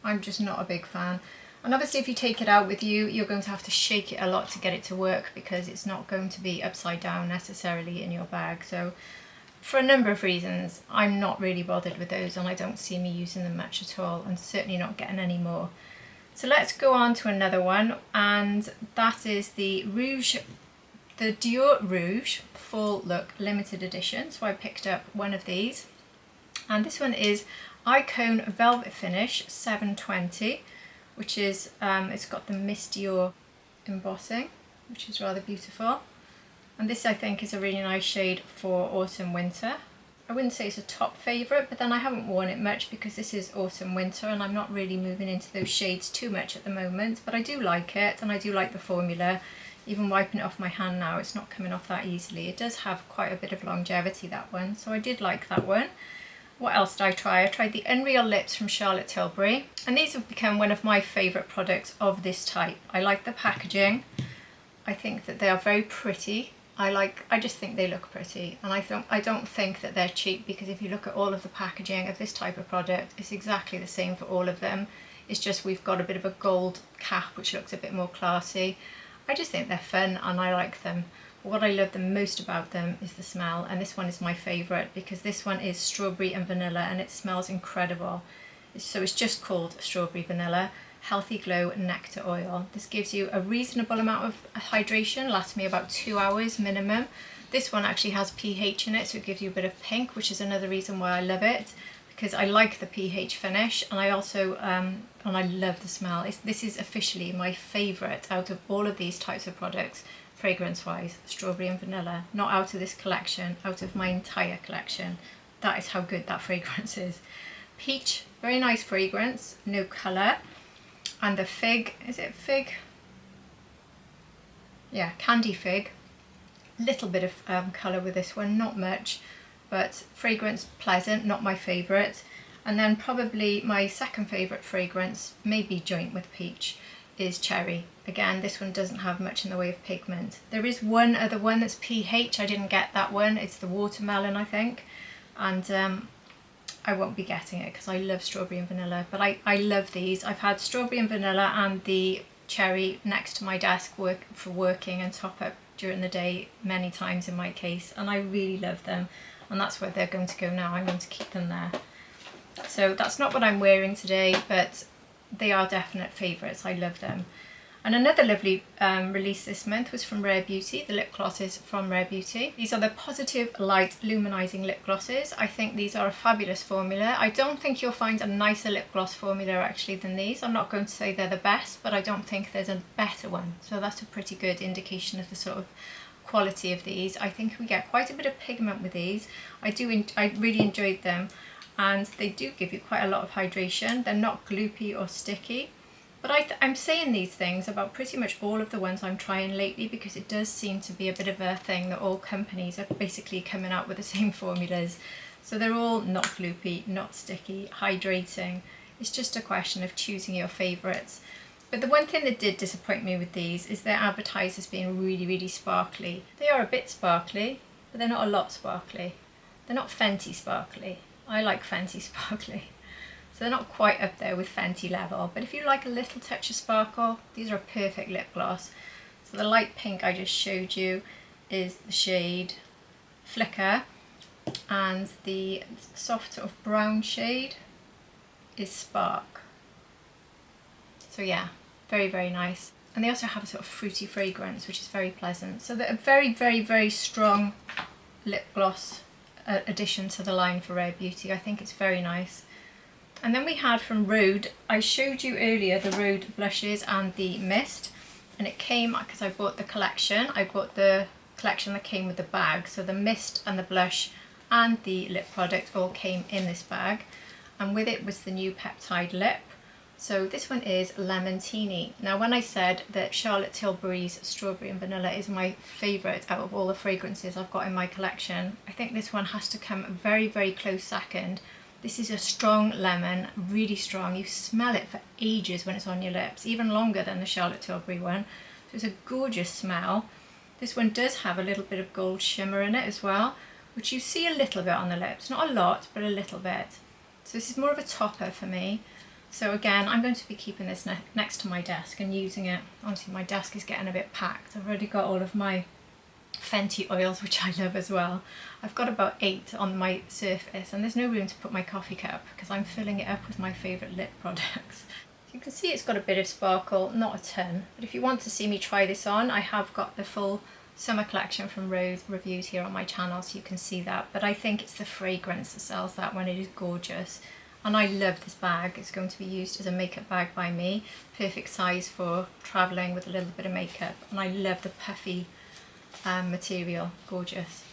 I'm just not a big fan. And obviously if you take it out with you, you're going to have to shake it a lot to get it to work, because it's not going to be upside down necessarily in your bag. So for a number of reasons, I'm not really bothered with those, and I don't see me using them much at all, and certainly not getting any more. So let's go on to another one, and that is the Dior Rouge Full Look Limited Edition. So I picked up one of these, and this one is Icone Velvet Finish 720, which is, it's got the Miss Dior embossing, which is rather beautiful. And this I think is a really nice shade for autumn winter. I wouldn't say it's a top favourite, but then I haven't worn it much because this is autumn winter and I'm not really moving into those shades too much at the moment, but I do like it and I do like the formula. Even wiping it off my hand now, it's not coming off that easily. It does have quite a bit of longevity, that one, so I did like that one. What else did I try? I tried the Unreal Lips from Charlotte Tilbury, and these have become one of my favourite products of this type. I like the packaging. I think that they are very pretty. I just think they look pretty, and I don't think that they're cheap, because if you look at all of the packaging of this type of product, it's exactly the same for all of them. It's just we've got a bit of a gold cap which looks a bit more classy. I just think they're fun and I like them. But what I love the most about them is the smell, and this one is my favourite because this one is strawberry and vanilla and it smells incredible. So it's just called Strawberry Vanilla Healthy Glow Nectar Oil. This gives you a reasonable amount of hydration, lasts me about 2 hours minimum. This one actually has pH in it, so it gives you a bit of pink, which is another reason why I love it, because I like the pH finish, and I also and I love the smell. This is officially my favourite out of all of these types of products, fragrance wise, strawberry and vanilla. Not out of this collection, out of my entire collection. That is how good that fragrance is. Peach, very nice fragrance, no colour. And the fig, is it fig? Yeah, candy fig. Little bit of colour with this one, not much, but fragrance pleasant, not my favourite. And then probably my second favourite fragrance, maybe joint with peach, is cherry. Again, this one doesn't have much in the way of pigment. There is one other one that's PH, I didn't get that one, it's the watermelon I think, and I won't be getting it because I love strawberry and vanilla, but I love these. I've had strawberry and vanilla and the cherry next to my desk for working and top up during the day many times in my case, and I really love them, and that's where they're going to go now. I'm going to keep them there. So that's not what I'm wearing today, but they are definite favourites. I love them. And another lovely release this month was from Rare Beauty, the lip glosses from Rare Beauty. These are the Positive Light Luminizing Lip Glosses. I think these are a fabulous formula. I don't think you'll find a nicer lip gloss formula actually than these. I'm not going to say they're the best, but I don't think there's a better one. So that's a pretty good indication of the sort of quality of these. I think we get quite a bit of pigment with these. I really enjoyed them, and they do give you quite a lot of hydration. They're not gloopy or sticky. But I'm saying these things about pretty much all of the ones I'm trying lately, because it does seem to be a bit of a thing that all companies are basically coming out with the same formulas. So they're all not gloopy, not sticky, hydrating. It's just a question of choosing your favourites. But the one thing that did disappoint me with these is they're advertised as being really, really sparkly. They are a bit sparkly, but they're not a lot sparkly. They're not Fenty sparkly. I like Fenty sparkly. So they're not quite up there with Fenty level, but if you like a little touch of sparkle, these are a perfect lip gloss. So the light pink I just showed you is the shade Flicker, and the soft sort of brown shade is Spark. So yeah, very, very nice. And they also have a sort of fruity fragrance, which is very pleasant. So they're a very, very, very strong lip gloss addition to the line for Rare Beauty. I think it's very nice. And then we had from Rude, I showed you earlier the Rude blushes and the mist, and it came because I bought the collection. I bought the collection that came with the bag, so the mist and the blush and the lip product all came in this bag, and with it was the new peptide lip. So this one is Lemontini. Now when I said that Charlotte Tilbury's Strawberry and Vanilla is my favourite out of all the fragrances I've got in my collection, I think this one has to come a very, very close second. This is a strong lemon, really strong. You smell it for ages when it's on your lips, even longer than the Charlotte Tilbury one. So it's a gorgeous smell. This one does have a little bit of gold shimmer in it as well, which you see a little bit on the lips. Not a lot, but a little bit. So this is more of a topper for me. So again, I'm going to be keeping this next to my desk and using it. Honestly, my desk is getting a bit packed. I've already got all of my Fenty oils, which I love as well. I've got about 8 on my surface, and there's no room to put my coffee cup because I'm filling it up with my favourite lip products. You can see it's got a bit of sparkle, not a ton, but if you want to see me try this on, I have got the full summer collection from Rose reviewed here on my channel, so you can see that. But I think it's the fragrance that sells that one. It is gorgeous, and I love this bag. It's going to be used as a makeup bag by me, perfect size for travelling with a little bit of makeup, and I love the puffy material, gorgeous.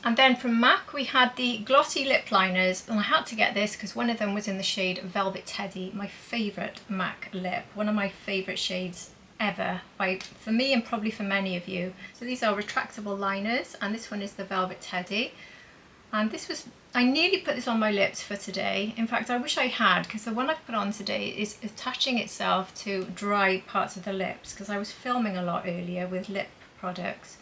And then from MAC we had the glossy lip liners, and I had to get this because one of them was in the shade Velvet Teddy, my favourite MAC lip, one of my favourite shades ever for me and probably for many of you. So these are retractable liners, and this one is the Velvet Teddy, and this was, I nearly put this on my lips for today. In fact, I wish I had, because the one I've put on today is attaching itself to dry parts of the lips, because I was filming a lot earlier with lip products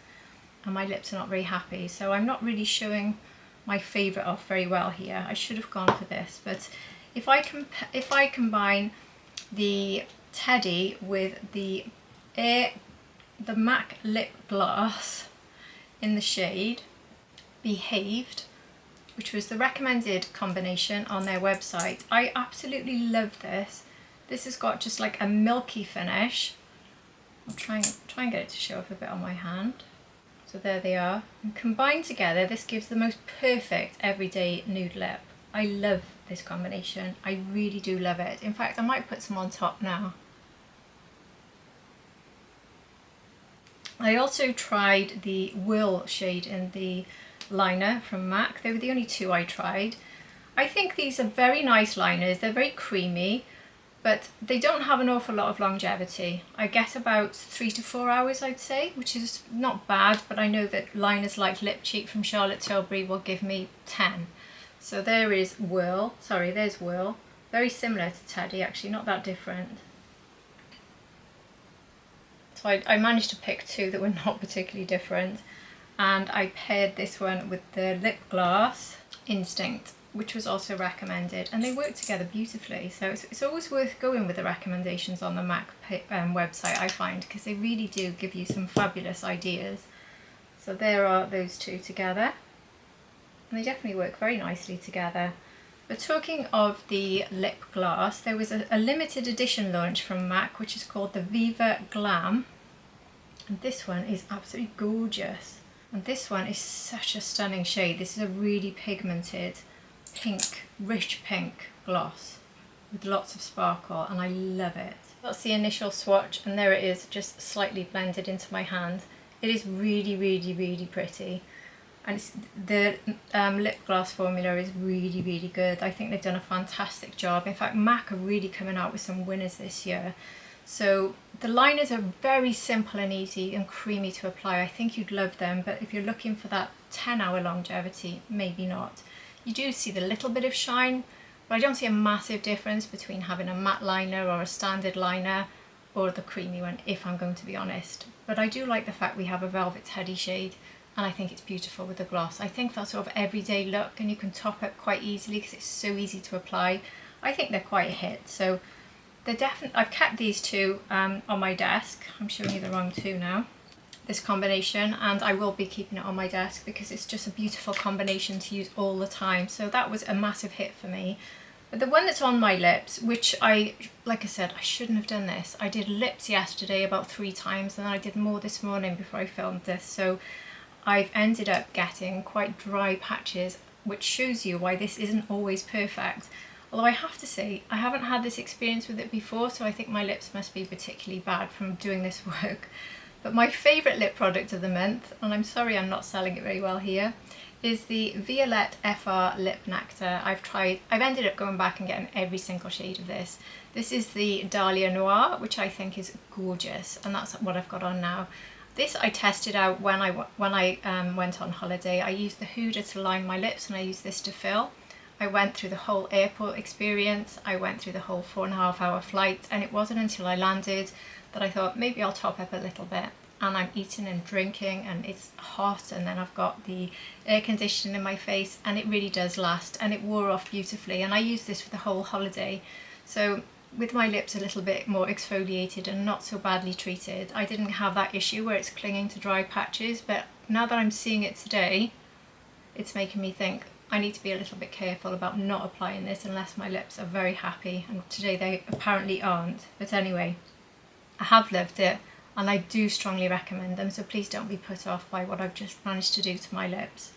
and my lips are not very happy, so I'm not really showing my favourite off very well here. I should have gone for this, but if I combine the Teddy with the MAC lip gloss in the shade Behaved, which was the recommended combination on their website, I absolutely love this. This has got just like a milky finish. I'll try and get it to show up a bit on my hand. So there they are, and combined together this gives the most perfect everyday nude lip. I love this combination, I really do love it. In fact, I might put some on top now. I also tried the Whirl shade in the liner from MAC. They were the only 2 I tried. I think these are very nice liners, they're very creamy, but they don't have an awful lot of longevity. I get about 3 to 4 hours, I'd say, which is not bad, but I know that liners like Lip Cheat from Charlotte Tilbury will give me 10. So there is Whirl, sorry, there's Whirl. Very similar to Teddy, actually, not that different. So I managed to pick two that were not particularly different. And I paired this one with the lip gloss Instinct, which was also recommended, and they work together beautifully. So it's always worth going with the recommendations on the MAC website, I find, because they really do give you some fabulous ideas. So there are those two together, and they definitely work very nicely together. But talking of the lip gloss, there was a limited edition launch from MAC, which is called the Viva Glam, and this one is absolutely gorgeous. And this one is such a stunning shade. This is a really pigmented pink, rich pink gloss with lots of sparkle, and I love it. That's the initial swatch, and there it is, just slightly blended into my hand. It is really, really, really pretty. And the lip gloss formula is really, really good. I think they've done a fantastic job. In fact, MAC are really coming out with some winners this year. So the liners are very simple and easy and creamy to apply. I think you'd love them, but if you're looking for that 10-hour longevity, maybe not. You do see the little bit of shine, but I don't see a massive difference between having a matte liner or a standard liner or the creamy one, if I'm going to be honest. But I do like the fact we have a Velvet Teddy shade, and I think it's beautiful with the gloss. I think for sort of everyday look, and you can top up quite easily because it's so easy to apply. I think they're quite a hit. So they're definitely, I've kept these two on my desk. I'm showing you the wrong two now. This combination, and I will be keeping it on my desk because it's just a beautiful combination to use all the time. So that was a massive hit for me. But the one that's on my lips, which like I said, I shouldn't have done this. I did lips yesterday about 3 times, and then I did more this morning before I filmed this. So I've ended up getting quite dry patches, which shows you why this isn't always perfect. Although I have to say, I haven't had this experience with it before, so I think my lips must be particularly bad from doing this work. But my favourite lip product of the month, and I'm sorry I'm not selling it very well here, is the Violette FR Lip Nectar. I've ended up going back and getting every single shade of this. This is the Dahlia Noir, which I think is gorgeous, and that's what I've got on now. This I tested out when I went on holiday. I used the Huda to line my lips, and I used this to fill. I went through the whole airport experience, I went through the whole 4.5-hour flight, and it wasn't until I landed that I thought maybe I'll top up a little bit. And I'm eating and drinking, and it's hot, and then I've got the air conditioning in my face, and it really does last, and it wore off beautifully. And I used this for the whole holiday. So with my lips a little bit more exfoliated and not so badly treated, I didn't have that issue where it's clinging to dry patches. But now that I'm seeing it today, it's making me think I need to be a little bit careful about not applying this unless my lips are very happy, and today they apparently aren't. But anyway, I have loved it, and I do strongly recommend them, so please don't be put off by what I've just managed to do to my lips.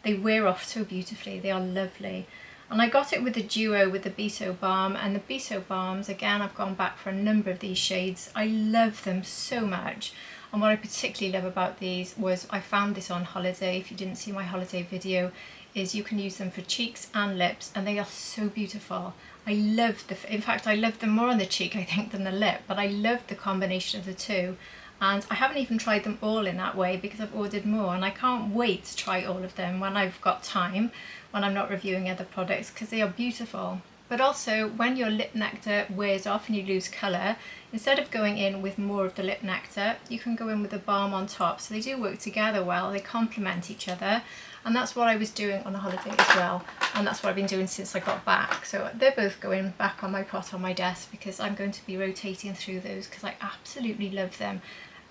They wear off so beautifully, they are lovely. And I got it with the duo with the Beso Balm, and the Beso Balms, again, I've gone back for a number of these shades. I love them so much. And what I particularly love about these was I found this on holiday. If you didn't see my holiday video, is you can use them for cheeks and lips, and they are so beautiful. I love in fact I love them more on the cheek I think than the lip, but I love the combination of the two, and I haven't even tried them all in that way because I've ordered more, and I can't wait to try all of them when I've got time, when I'm not reviewing other products, because they are beautiful. But also when your lip nectar wears off and you lose colour, instead of going in with more of the lip nectar, you can go in with the balm on top. So they do work together well, they complement each other. And that's what I was doing on a holiday as well, and that's what I've been doing since I got back. So they're both going back on my pot on my desk because I'm going to be rotating through those because I absolutely love them.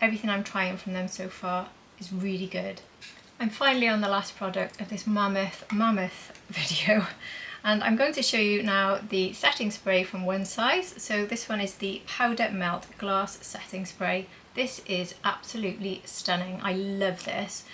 Everything I'm trying from them so far is really good. I'm finally on the last product of this mammoth video, and I'm going to show you now the setting spray from One Size. So this one is the Powder Melt Glass Setting Spray. This is absolutely stunning. I love this.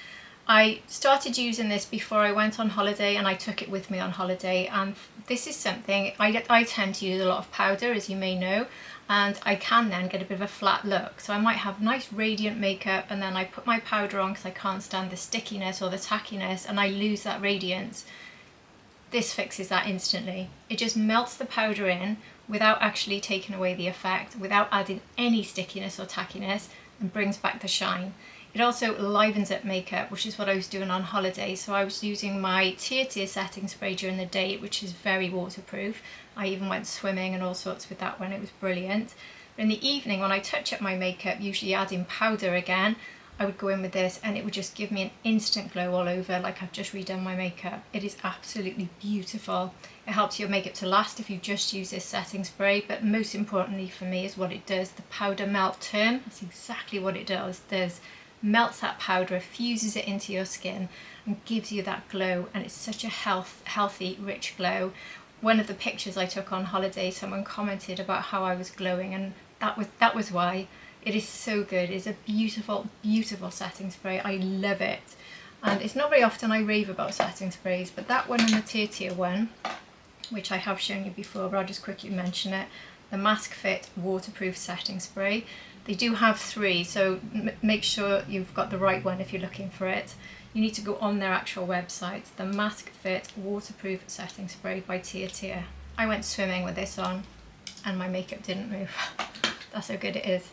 I started using this before I went on holiday, and I took it with me on holiday, and this is something, I tend to use a lot of powder, as you may know, and I can then get a bit of a flat look. So I might have nice radiant makeup, and then I put my powder on because I can't stand the stickiness or the tackiness, and I lose that radiance. This fixes that instantly. It just melts the powder in without actually taking away the effect, without adding any stickiness or tackiness, and brings back the shine. It also livens up makeup, which is what I was doing on holiday. So I was using my Tier setting spray during the day, which is very waterproof. I even went swimming and all sorts with that one. It was brilliant. But in the evening, when I touch up my makeup, usually adding powder again, I would go in with this and it would just give me an instant glow all over, like I've just redone my makeup. It is absolutely beautiful. It helps your makeup to last if you just use this setting spray, but most importantly for me is what it does, the powder melt term. That's exactly what it does. Melts that powder, fuses it into your skin and gives you that glow, and it's such a healthy, rich glow. One of the pictures I took on holiday, someone commented about how I was glowing, and that was why. It is so good. It's a beautiful, beautiful setting spray. I love it. And it's not very often I rave about setting sprays, but that one and the Tier one, which I have shown you before, but I'll just quickly mention it. The Mask Fit Waterproof Setting Spray. They do have 3, so make sure you've got the right one if you're looking for it. You need to go on their actual website. The Mask Fit Waterproof Setting Spray by Tier. I went swimming with this on and my makeup didn't move. That's how good it is.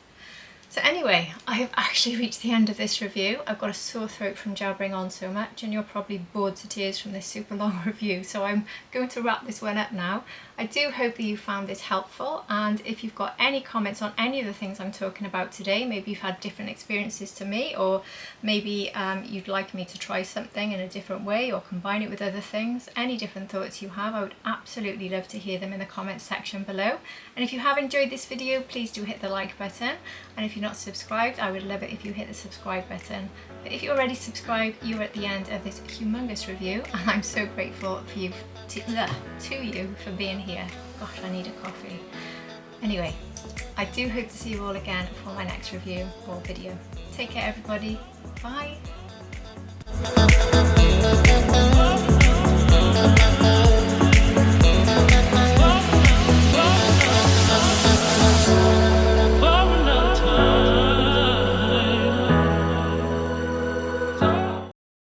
So anyway, I have actually reached the end of this review. I've got a sore throat from jabbering on so much, and you're probably bored to tears from this super long review, so I'm going to wrap this one up now. I do hope that you found this helpful, and if you've got any comments on any of the things I'm talking about today, maybe you've had different experiences to me, or maybe you'd like me to try something in a different way or combine it with other things, any different thoughts you have, I would absolutely love to hear them in the comments section below. And if you have enjoyed this video, please do hit the like button, and if you're not subscribed, I would love it if you hit the subscribe button. But if you're already subscribed, you're at the end of this humongous review, and I'm so grateful for you to you for being here. Gosh, I need a coffee. Anyway, I do hope to see you all again for my next review or video. Take care everybody, bye!